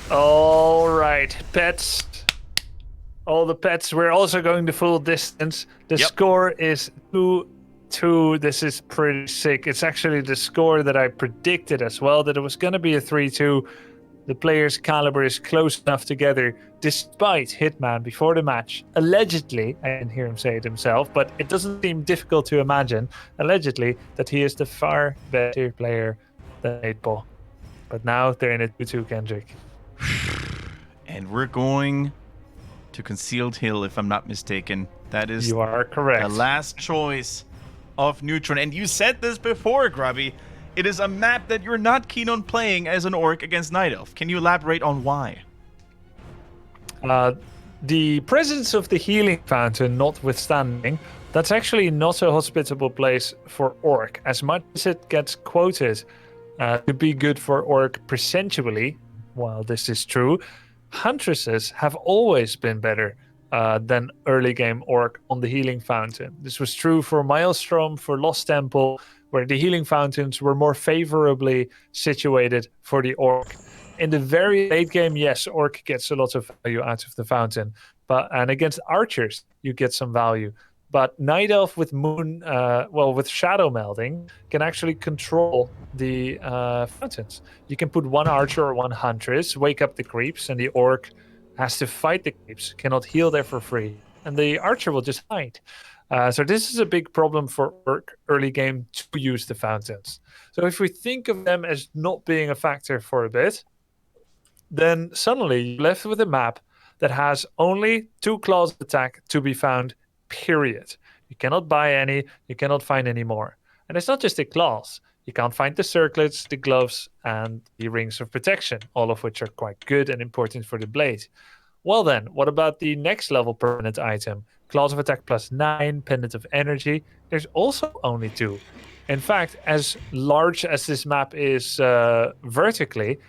All right, pets. All the pets, we're also going the full distance. The score is 2-2. This is pretty sick. It's actually the score that I predicted as well, that it was going to be a 3-2. The players' caliber is close enough together, despite Hitman before the match. Allegedly, I didn't hear him say it himself, but it doesn't seem difficult to imagine, allegedly, that he is the far better player than Neytpoh. But now they're in a 2-2, Kendric. And we're going to Concealed Hill, if I'm not mistaken. That is you are correct. The last choice of Neutron. And you said this before, Grubby. It is a map that you're not keen on playing as an orc against Night Elf. Can you elaborate on why? The presence of the healing fountain notwithstanding, that's actually not a hospitable place for orc. As much as it gets quoted to be good for orc percentually, while this is true, Huntresses have always been better than early game orc on the healing fountain. This was true for Maelstrom, for Lost Temple, where the healing fountains were more favorably situated for the orc. In the very late game, yes, orc gets a lot of value out of the fountain, and against archers, you get some value. But Night Elf with with Shadow Melding can actually control the fountains. You can put one archer or one huntress, wake up the creeps, and the orc has to fight the creeps, cannot heal there for free. And the archer will just hide. So this is a big problem for Orc early game to use the fountains. So if we think of them as not being a factor for a bit, then suddenly you're left with a map that has only 2 claws of attack to be found, period. You cannot buy any, you cannot find any more. And it's not just the claws. You can't find the circlets, the gloves, and the rings of protection, all of which are quite good and important for the blade. Well then, what about the next level permanent item? Claws of attack +9, pendant of energy. There's also only 2. In fact, as large as this map is vertically,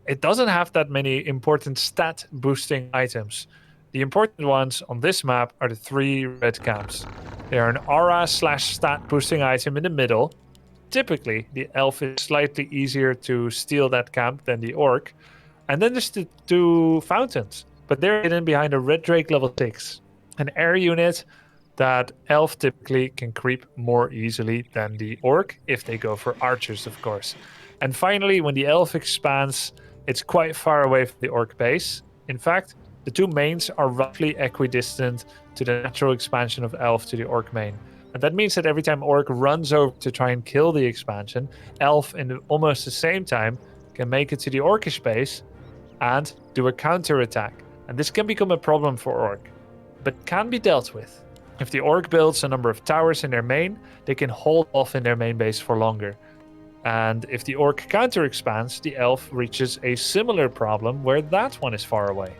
it doesn't have that many important stat boosting items. The important ones on this map are the 3 red camps. They are an aura/stat boosting item in the middle. Typically, the elf is slightly easier to steal that camp than the orc. And then there's the 2 fountains, but they're hidden behind a red drake level 6, an air unit that elf typically can creep more easily than the orc, if they go for archers, of course. And finally, when the elf expands, it's quite far away from the orc base. In fact, the 2 mains are roughly equidistant to the natural expansion of elf to the orc main. And that means that every time orc runs over to try and kill the expansion, elf in almost the same time can make it to the orcish base and do a counter attack. And this can become a problem for orc, but can be dealt with. If the orc builds a number of towers in their main, they can hold off in their main base for longer. And if the orc counter expands, the elf reaches a similar problem where that one is far away.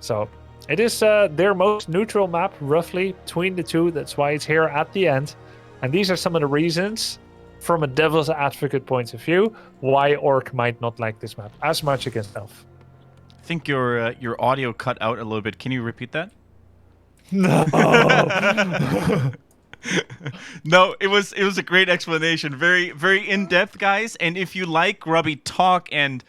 So it is their most neutral map, roughly, between the 2. That's why it's here at the end. And these are some of the reasons, from a devil's advocate point of view, why orc might not like this map as much against elf. I think your audio cut out a little bit. Can you repeat that? No. No, it was a great explanation. Very, very in-depth, guys. And if you like Grubby talk and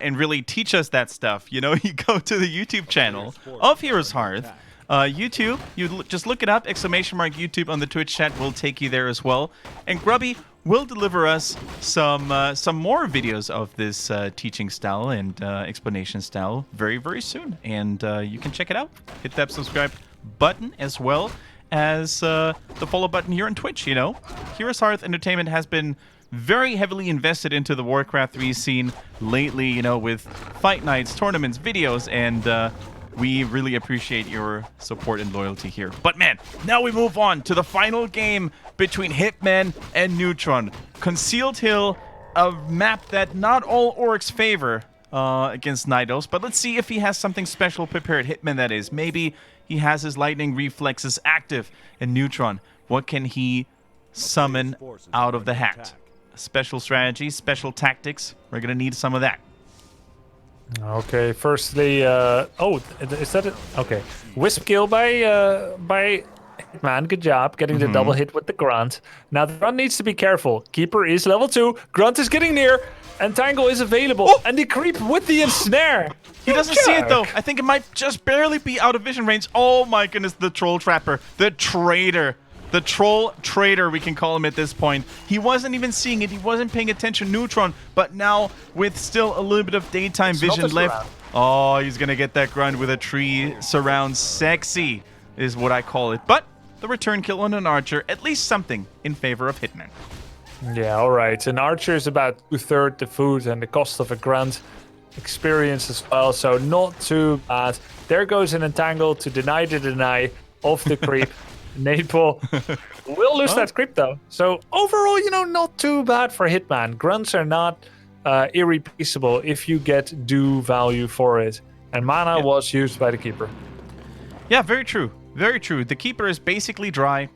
really teach us that stuff, you go to the YouTube channel of Heroes Hearth. YouTube, just look it up, ! YouTube on the Twitch chat will take you there as well. And Grubby will deliver us some more videos of this teaching style and explanation style very, very soon. And you can check it out. Hit that subscribe button as well as the follow button here on Twitch. Heroes Hearth Entertainment has been very heavily invested into the Warcraft 3 scene lately, with fight nights, tournaments, videos, and we really appreciate your support and loyalty here. But man, now we move on to the final game between Hitman and Neutron. Concealed Hill, a map that not all orcs favor against Neytpoh, but let's see if he has something special prepared. Hitman, that is. Maybe he has his lightning reflexes active. And Neutron, what can he summon out of the hat? Special strategy, special tactics. We're gonna need some of that. Okay, firstly, is that it? Okay, wisp kill by Hitman. Good job getting the double hit with the grunt. Now the grunt needs to be careful. Keeper is level 2. Grunt is getting near. Entangle is available, and the creep with the ensnare. He doesn't see it though. I think it might just barely be out of vision range. Oh my goodness, the troll trapper, the traitor. The troll traitor, we can call him at this point. He wasn't even seeing it. He wasn't paying attention. Neutron, but now with still a little bit of daytime vision left. Oh, he's going to get that grunt with a tree surround. Sexy is what I call it. But the return kill on an archer, at least something in favor of Hitman. Yeah, all right. An archer is about 2/3 the food and the cost of a grunt. Experience as well, so not too bad. There goes an entangle to deny the deny of the creep. Neytpoh will lose that creep though. So overall, not too bad for Hitman. Grunts are not irreplaceable if you get due value for it. And mana was used by the keeper. Yeah, very true. Very true. The keeper is basically dry.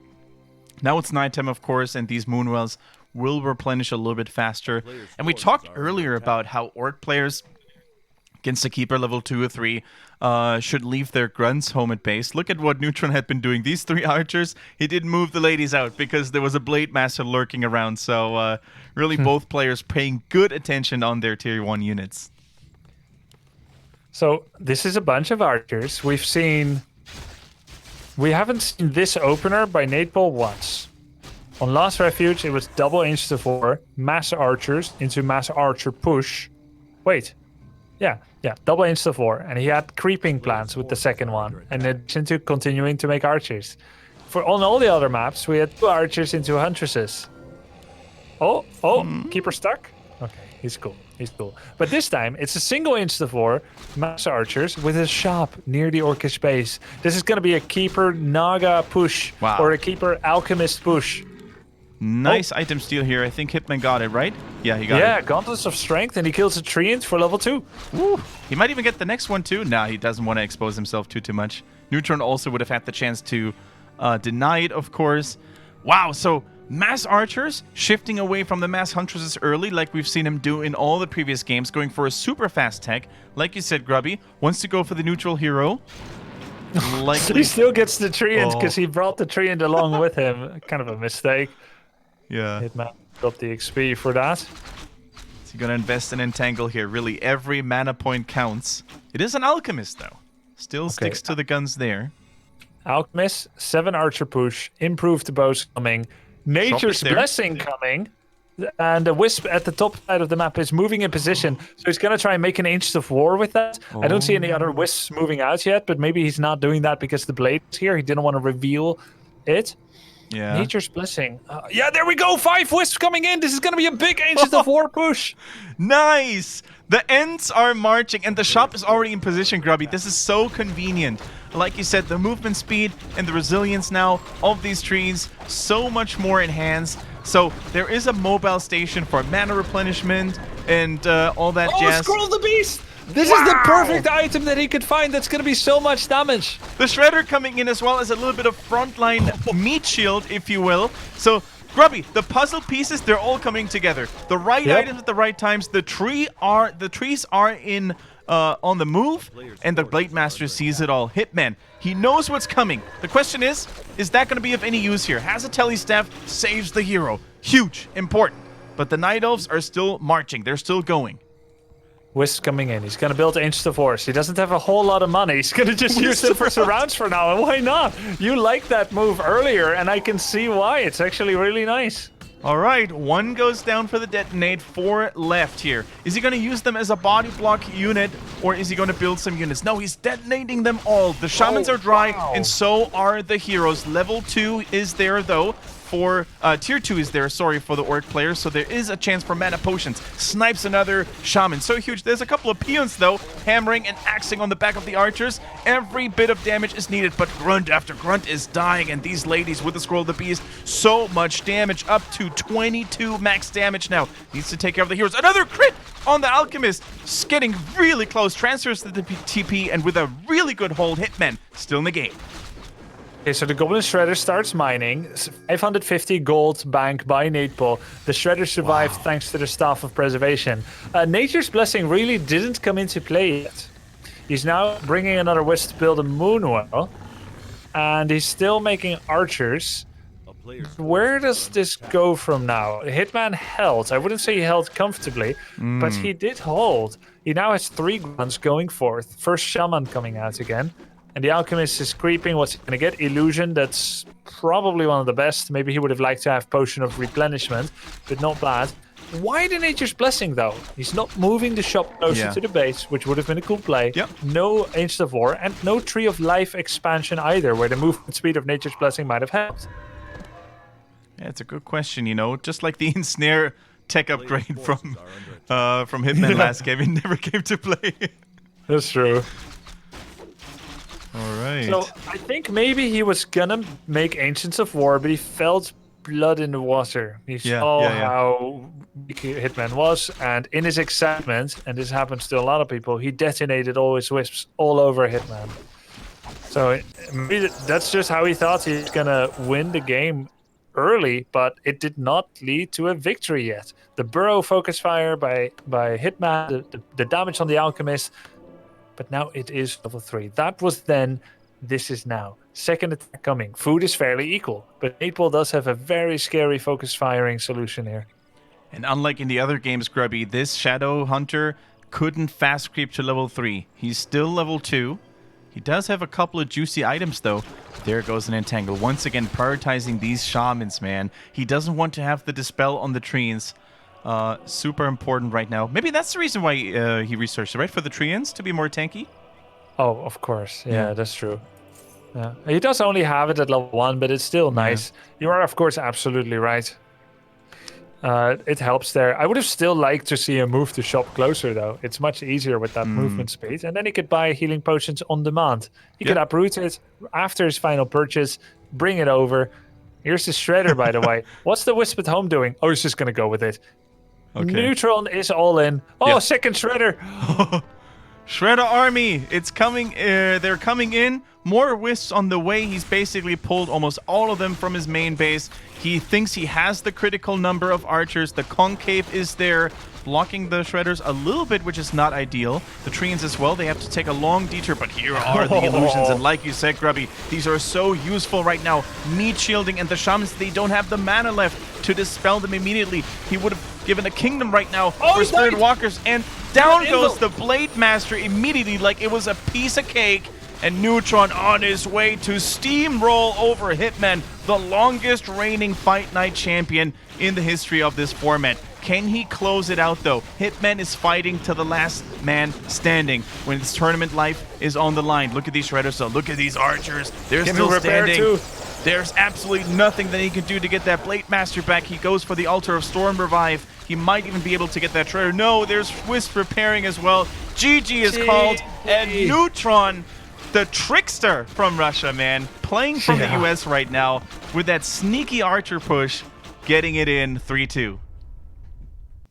Now it's nighttime, of course, and these moonwells will replenish a little bit faster. And we talked earlier about how orc players against a keeper level 2 or 3 should leave their grunts home at base. Look at what Neutron had been doing. These 3 archers, he didn't move the ladies out because there was a Blade Master lurking around. So really both players paying good attention on their tier 1 units. So this is a bunch of archers. We haven't seen this opener by Neytpoh once. On Last Refuge, it was double Ancient of War, mass archers into mass archer push. Wait. Yeah, double Ancient of War. And he had creeping plans with the second one. And in addition to continuing to make archers. for on all the other maps, we had 2 archers into huntresses. Oh, keeper stuck? Okay, he's cool. He's cool. But this time, it's a single insta-4 mass archers with a shop near the orcish base. This is going to be a keeper Naga push or a keeper alchemist push. Nice item steal here. I think Hitman got it, right? Yeah, he got it. Yeah, Gauntlets of Strength, and he kills a treant for level 2. Woo. He might even get the next one, too. Nah, he doesn't want to expose himself too much. Neutron also would have had the chance to deny it, of course. Wow, so mass archers shifting away from the mass huntresses early, like we've seen him do in all the previous games, going for a super fast tech. Like you said, Grubby wants to go for the neutral hero. He still gets the treant because he brought the treant along with him. Kind of a mistake. Yeah. Hitman got the XP for that. Is he going to invest in Entangle here? Really, every mana point counts. It is an alchemist, though. Still sticks to the guns there. Alchemist, 7 archer push, improved bows coming, Nature's Blessing coming, and the Wisp at the top side of the map is moving in position. So he's going to try and make an Ancient of War with that. I don't see any other Wisps moving out yet, but maybe he's not doing that because the blade is here. He didn't want to reveal it. Yeah. Nature's Blessing. Yeah, there we go. 5 Wisps coming in. This is going to be a big Ancient of War push. Nice. The Ents are marching, and the shop is already in position, Grubby. This is so convenient. Like you said, the movement speed and the resilience now of these trees, so much more enhanced. So there is a mobile station for mana replenishment and all that jazz. Oh, Scroll the Beast! This is the perfect item that he could find that's going to be so much damage. The Shredder coming in as well as a little bit of frontline meat shield, if you will. So, Grubby, the puzzle pieces, they're all coming together. The right items at the right times. The trees are in on the move, and the Blade Master sees it all. Hitman, he knows what's coming. The question is that going to be of any use here? Has a Telestaff, saves the hero. Huge, important. But the Night Elves are still marching. They're still going. Wisp coming in. He's going to build Ancient of Wars. He doesn't have a whole lot of money. He's going to just use them for surrounds for now. And why not? You liked that move earlier, and I can see why. It's actually really nice. All right, 1 goes down for the detonate, 4 left here. Is he going to use them as a body block unit, or is he going to build some units? No, he's detonating them all. The shamans are dry, and so are the heroes. Level 2 is there, though. For tier 2 is there, sorry, for the orc players, so there is a chance for mana potions. Snipes another shaman, so huge. There's a couple of peons though, hammering and axing on the back of the archers. Every bit of damage is needed, but grunt after grunt is dying, and these ladies with the Scroll of the Beast, so much damage, up to 22 max damage now. Needs to take care of the heroes. Another crit on the alchemist, getting really close, transfers to the TP, and with a really good hold, Hitman still in the game. Okay, so the Goblin Shredder starts mining. 550 gold bank by Neytpoh. The Shredder survived thanks to the Staff of Preservation. Nature's Blessing really didn't come into play yet. He's now bringing another Wisp to build a Moonwell. And he's still making archers. Where does this go from now? Hitman held. I wouldn't say he held comfortably, but he did hold. He now has 3 guns going forth. First Shaman coming out again. And the Alchemist is creeping. What's he going to get? Illusion. That's probably one of the best. Maybe he would have liked to have Potion of Replenishment, but not bad. Why the Nature's Blessing, though? He's not moving the shop closer to the base, which would have been a cool play. No Ancient of War, and no Tree of Life expansion either, where the movement speed of Nature's Blessing might have helped. Yeah, it's a good question, you know. Just like the Ensnare tech upgrade from Hitman last game, it never came to play. That's true. All right. So I think maybe he was gonna make Ancients of War, but he felt blood in the water. He saw how weak Hitman was, and in his excitement, and this happens to a lot of people, he detonated all his wisps all over Hitman. So maybe that's just how he thought he was gonna win the game early, but it did not lead to a victory yet. The Burrow focus fire by Hitman, the damage on the Alchemist. But now it is level 3. That was then, this is now. Second attack coming. Food is fairly equal, but Neytpoh does have a very scary focus firing solution here. And unlike in the other games, Grubby, this Shadow Hunter couldn't fast creep to level 3. He's still level 2. He does have a couple of juicy items, though. There goes an Entangle. Once again, prioritizing these shamans, man. He doesn't want to have the Dispel on the trees. Super important right now. Maybe that's the reason why he researched it, right? For the Treants to be more tanky? Oh, of course. Yeah, that's true. Yeah. He does only have it at level 1, but it's still nice. You are, of course, absolutely right. It helps there. I would have still liked to see him move the shop closer, though. It's much easier with that movement speed. And then he could buy healing potions on demand. He could uproot it after his final purchase, bring it over. Here's the Shredder, by the way. What's the Wisp at Home doing? Oh, he's just going to go with it. Okay. Neutron is all in. Oh, second Shredder. Shredder army. It's coming. They're coming in. More Wisps on the way. He's basically pulled almost all of them from his main base. He thinks he has the critical number of archers. The concave is there, blocking the Shredders a little bit, which is not ideal. The Treants as well, they have to take a long detour, but here are the illusions. And like you said, Grubby, these are so useful right now. Meat shielding and the Shamans, they don't have the mana left to dispel them immediately. He would have given a kingdom right now for Spirit Walkers, and down goes the Blade Master immediately like it was a piece of cake. And Neutron on his way to steamroll over Hitman, the longest reigning Fight Night champion in the history of this format. Can he close it out, though? Hitman is fighting to the last man standing when his tournament life is on the line. Look at these Shredders, so look at these archers. They're still standing. There's absolutely nothing that he can do to get that Blade Master back. He goes for the Altar of Storm Revive. He might even be able to get that Shredder. No, there's Wisp repairing as well. GG is called, and Neutron, the trickster from Russia, man, playing from the US right now with that sneaky archer push, getting it in 3-2.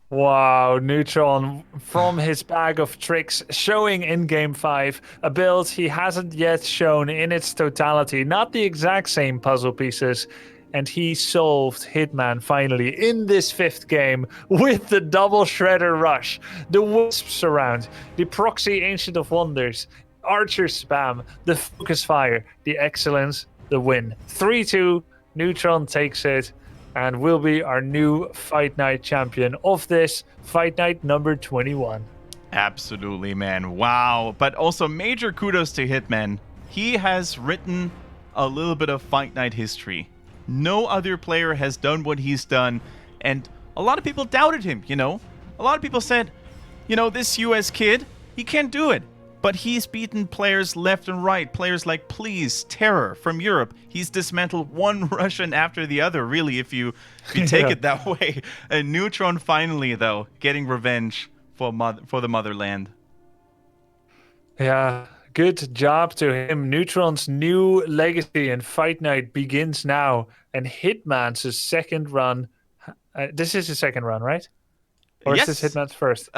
Wow, Neutron from his bag of tricks, showing in Game 5 a build he hasn't yet shown in its totality. Not the exact same puzzle pieces. And he solved Hitman finally in this 5th game with the double Shredder rush, the Wisp surround, the proxy Ancient of Wonders, Archer spam, the focus fire, the excellence, the win. 3-2, Neutron takes it and will be our new Fight Night champion of this Fight Night number 21. Absolutely, man. Wow. But also major kudos to Hitman. He has written a little bit of Fight Night history. No other player has done what he's done, and a lot of people doubted him, you know? A lot of people said, you know, this US kid, he can't do it. But he's beaten players left and right. Players like Please, Terror from Europe. He's dismantled one Russian after the other, really, if you take it that way. And Neutron finally, though, getting revenge for the motherland. Yeah, good job to him. Neutron's new legacy in Fight Night begins now. And Hitman's second run. This is his second run, right? Or is this Hitman's first?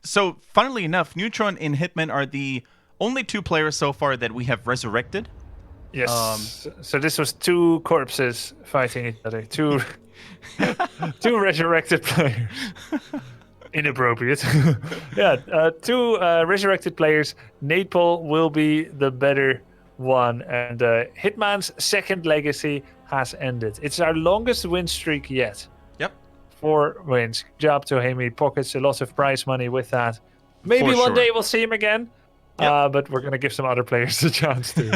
So, funnily enough, Neutron and Hitman are the only 2 players so far that we have resurrected. Yes. So this was 2 corpses fighting each other. 2 resurrected players. Inappropriate. 2 resurrected players. Neytpoh will be the better one. And Hitman's second legacy has ended. It's our longest win streak yet. 4 wins. Good job to him. He pockets a lot of prize money with that. Maybe one day we'll see him again. But we're going to give some other players a chance too.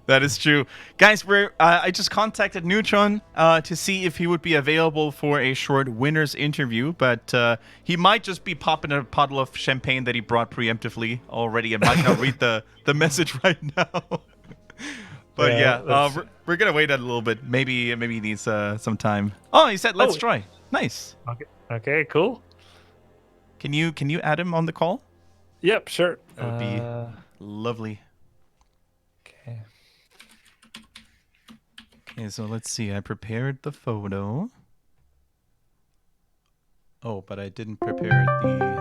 That is true. Guys, I just contacted Neutron to see if he would be available for a short winner's interview. But he might just be popping a bottle of champagne that he brought preemptively already. I might not read the message right now. But we're gonna wait a little bit. Maybe he needs some time. Oh, he said let's try. Nice. Okay, cool. Can you add him on the call? Yep, sure. That would be lovely. Okay. Okay, so let's see. I prepared the photo. Oh, but I didn't prepare the.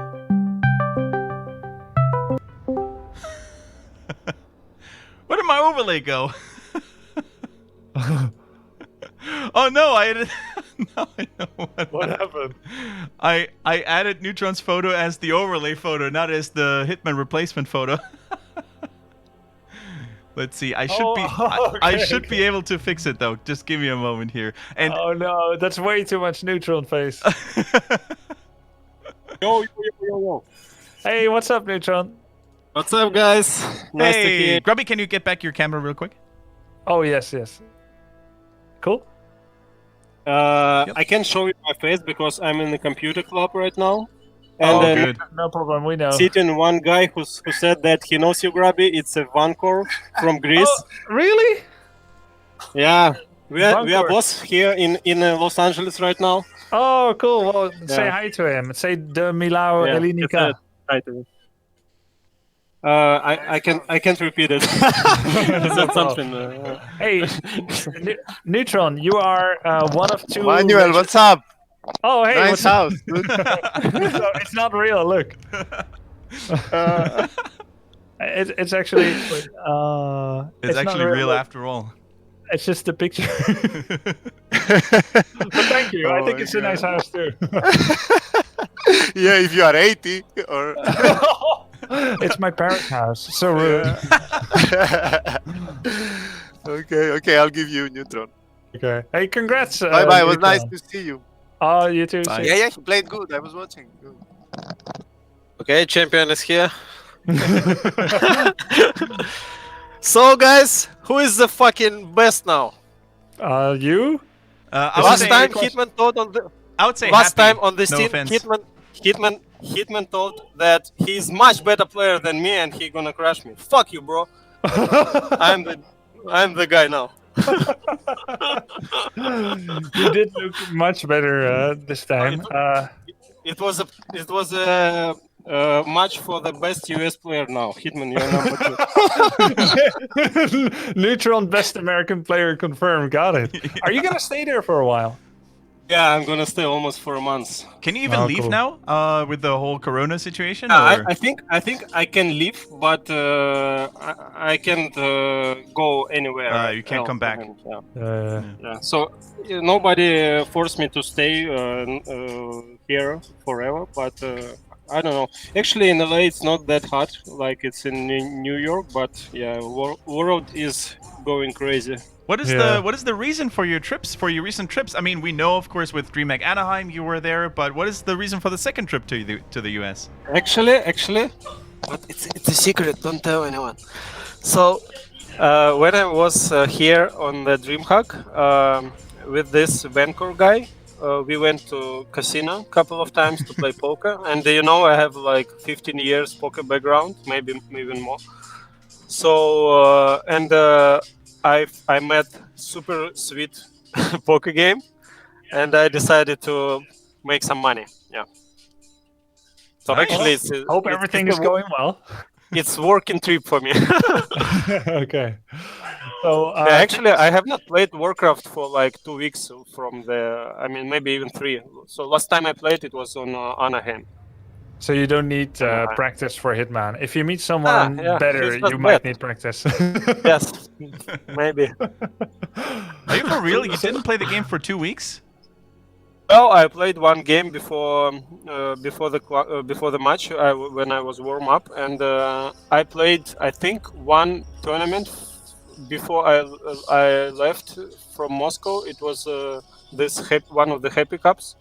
Where did my overlay go? Oh no! Now I know what happened. I added Neutron's photo as the overlay photo, not as the Hitman replacement photo. Let's see. I should be able to fix it though. Just give me a moment here. And oh no, that's way too much Neutron face. Yo. Hey, what's up, Neutron? What's up, guys? Nice to hey, hear. Grubby, can you get back your camera real quick? Oh yes. Cool. I can't show you my face because I'm in the computer club right now. And Oh, good. No problem, we know. sitting one guy who said that he knows you, Grubby. It's a Vancouver from Greece. Oh, really? Yeah, we are Vancouver. both here in Los Angeles right now. Oh, cool. Well, say Yeah. hi to him. Say de Milao Yeah, Elinika. it's a title. I can't repeat it. He said something. Hey, Neutron, you are one of two. Manuel, what's up? Oh, hey, Nice what's up? house, dude. It's not real. Look, it's actually. It's not actually real after all. It's just a picture. But thank you. I Oh think my it's a nice God. house too. Yeah, if you are 80 or It's my parents' house. So rude. okay, I'll give you Neutron. Okay. Hey, congrats. Bye bye. It was Neutron. nice to see you. Oh, you too. Bye. see. Yeah, he played good. I was watching. Good. Okay, champion is here. So, guys, who is the fucking best now? You? I would Last say, time, Hitman told on the I would say last happy. time on this No team, offense. Hitman told that he's much better player than me and he gonna crush me. Fuck you, bro. I'm the guy now. You did look much better this time. It was a match for the best US player now. Hitman, you're number 2. Neutron best American player confirmed. Got it. Are you gonna stay there for a while? Yeah, I'm gonna stay almost for a month. Can you even Oh, leave cool. now with the whole Corona situation? I, or? I think I can leave, but I can't go anywhere. You can't else. come back. Yeah. Yeah. So nobody forced me to stay here forever, but I don't know. Actually, in LA, it's not that hot like it's in New York, but yeah, world is going crazy. What is Yeah. the reason for your trips, for your recent trips? I mean, we know, of course, with DreamHack Anaheim you were there, but what is the reason for the second trip to the US? Actually, but it's a secret. Don't tell anyone. So when I was here on the DreamHack with this Vancouver guy, we went to casino a couple of times to play poker, and you know I have like 15 years poker background, maybe even more. So I met super sweet poker game, and I decided to make some money. Yeah. So Nice. actually, Hope everything is going well. It's working trip for me. Okay. So Yeah, actually, I have not played Warcraft for like 2 weeks from maybe even 3. So last time I played, it was on Anaheim. so you don't need practice for Hitman. If you meet someone yeah, better, he's not you might bad. need practice. Yes, maybe. Are you for real? You didn't play the game for 2 weeks? Well, I played one game before the match when I was warm up, and I played I think one tournament before I left from Moscow. It was one of the Happy Cups.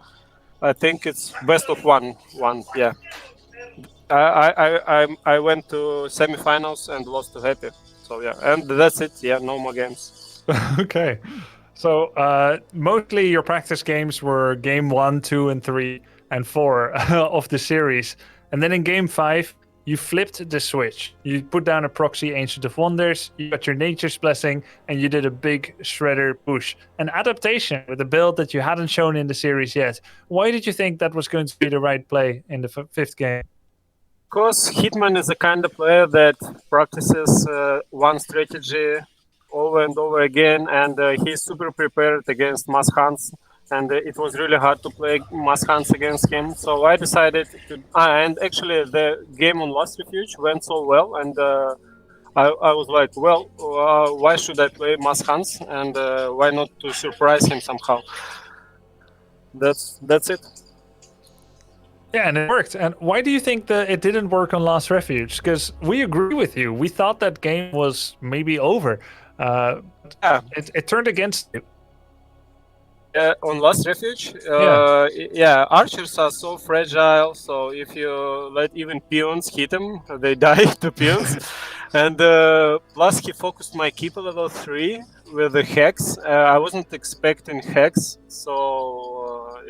I think it's best of one. Yeah. I went to semifinals and lost to Happy. So yeah, and that's it. Yeah, no more games. Okay. So mostly your practice games were game 1, 2, and 3, and 4 of the series. And then in game 5, you flipped the switch. You put down a proxy Ancient of Wonders, you got your Nature's Blessing, and you did a big shredder push. An adaptation with a build that you hadn't shown in the series yet. Why did you think that was going to be the right play in the 5th game? Because Hitman is the kind of player that practices one strategy over and over again, and he's super prepared against mass hunts, and it was really hard to play mass hunts against him. So I decided to, and actually the game on Last Refuge went so well, and I was like, well, why should I play mass hunts, and why not to surprise him somehow? That's it. Yeah, and it worked. And why do you think that it didn't work on Last Refuge? Because we agree with you. We thought that game was maybe over. Yeah. It turned against you. On Last Refuge, archers are so fragile. So if you let even peons hit them, they die to peons. And plus, he focused my keeper level 3 with the hex. I wasn't expecting hex, so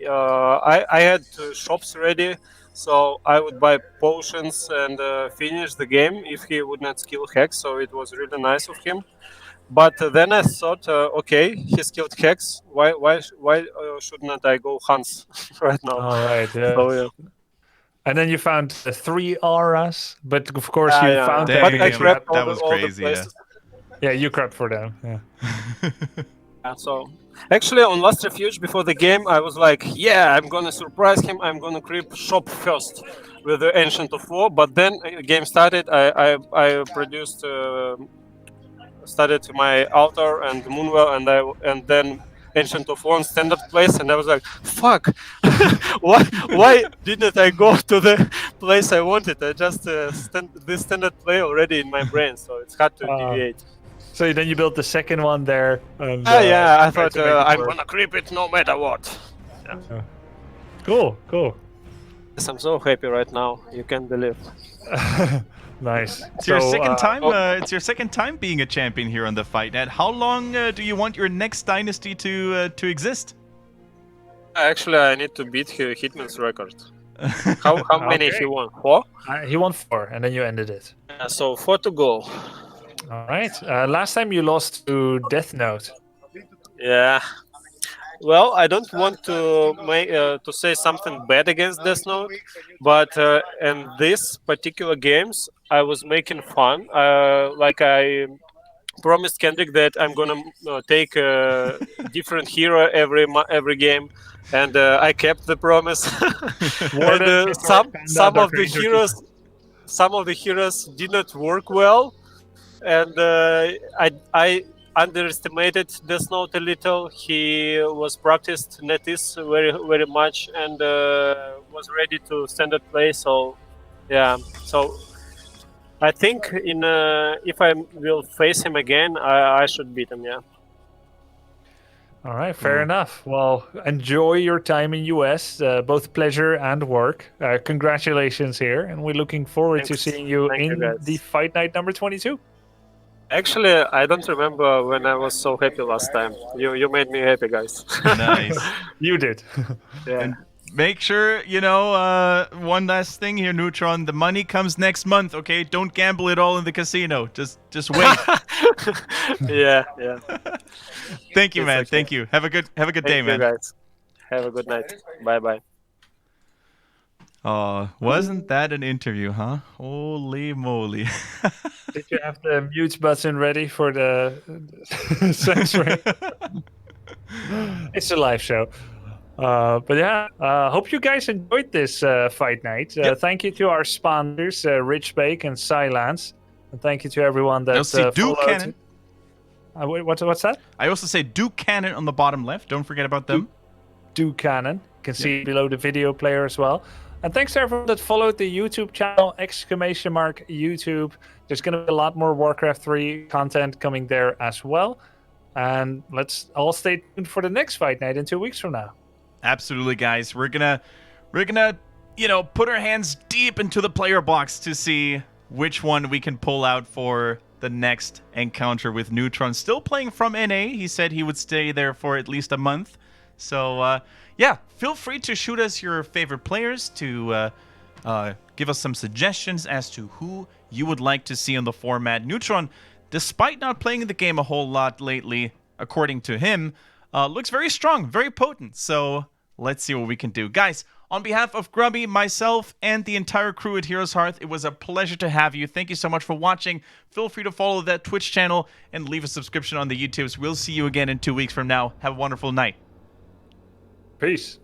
I had shops ready So I would buy potions and finish the game if he would not skill Hex. So it was really nice of him. But then I thought, okay, he skilled Hex. Why shouldn't I go Hans right now? All right. Yeah. So yeah. And then you found the 3 auras, but of course you Yeah, found yeah. them. But I Damn, grabbed that all was all the crazy, yeah. places. Yeah, you crept for them. Yeah. Yeah, so actually on last refuge before the game I was like, yeah, I'm gonna surprise him, I'm gonna creep shop first with the Ancient of War, but then game started, I produced started my altar and Moonwell and then Ancient of War standard place, and I was like, fuck, why didn't I go to the place I wanted? I just this standard play already in my brain, so it's hard to deviate. So then you built the second one there. And, Yeah, I tried thought to make it I'm work. gonna creep it no matter what. Cool. Yes, I'm so happy right now. You can't believe. Nice. It's your second time. oh. It's your second time being a champion here on the Fight Net. How long do you want your next dynasty to exist? Actually, I need to beat Hitman's record. How many Okay. he won? 4? He won 4, and then you ended it. So 4 to go. All right. Last time you lost to Death Note. Yeah. Well, I don't want to to say something bad against Death Note, but in these particular games, I was making fun. Like I promised Kendrick that I'm gonna take a different hero every game, and I kept the promise. Warden, And Hitler, some Panda, of the Dr. heroes, some of the heroes did not work well, and I underestimated Death Note a little. He was practiced Netis very much and was ready to standard play. So yeah, so I think if I will face him again, I should beat him. Yeah. All right, fair enough. Well, enjoy your time in US, both pleasure and work. Congratulations here, and we're looking forward to Thanks. seeing you Thank you, in guys. the Fight Night number 22. Actually, I don't remember when I was so happy last time. You made me happy, guys. Nice. You did. Yeah. Make sure, you know, one last thing here, Neutron. The money comes next month, okay? Don't gamble it all in the casino. Just wait. Yeah. Thank you, It's man. okay. Thank you. Have a good day, Thank you, man. guys. Have a good night. Bye. Wasn't that an interview, huh? Holy moly. Did you have the mute button ready for the censoring? It's a live show. But yeah, hope you guys enjoyed this Fight Night. Thank you to our sponsors, Rich Bake and Silence. And thank you to everyone that You'll see Duke followed. Cannon. What's that? I also say Duke Cannon on the bottom left. Don't forget about them. Do Cannon. You can see below the video player as well. And thanks to everyone that followed the YouTube channel, !YouTube. There's going to be a lot more Warcraft 3 content coming there as well. And let's all stay tuned for the next Fight Night in 2 weeks from now. Absolutely, guys. We're gonna, you know, put our hands deep into the player box to see which one we can pull out for the next encounter with Neutron. Still playing from NA. He said he would stay there for at least a month. So, yeah, feel free to shoot us your favorite players, to give us some suggestions as to who you would like to see on the format. Neutron, despite not playing the game a whole lot lately, according to him, looks very strong, very potent. So let's see what we can do. Guys, on behalf of Grubby, myself, and the entire crew at Heroes Hearth, it was a pleasure to have you. Thank you so much for watching. Feel free to follow that Twitch channel and leave a subscription on the YouTubes. We'll see you again in 2 weeks from now. Have a wonderful night. Peace.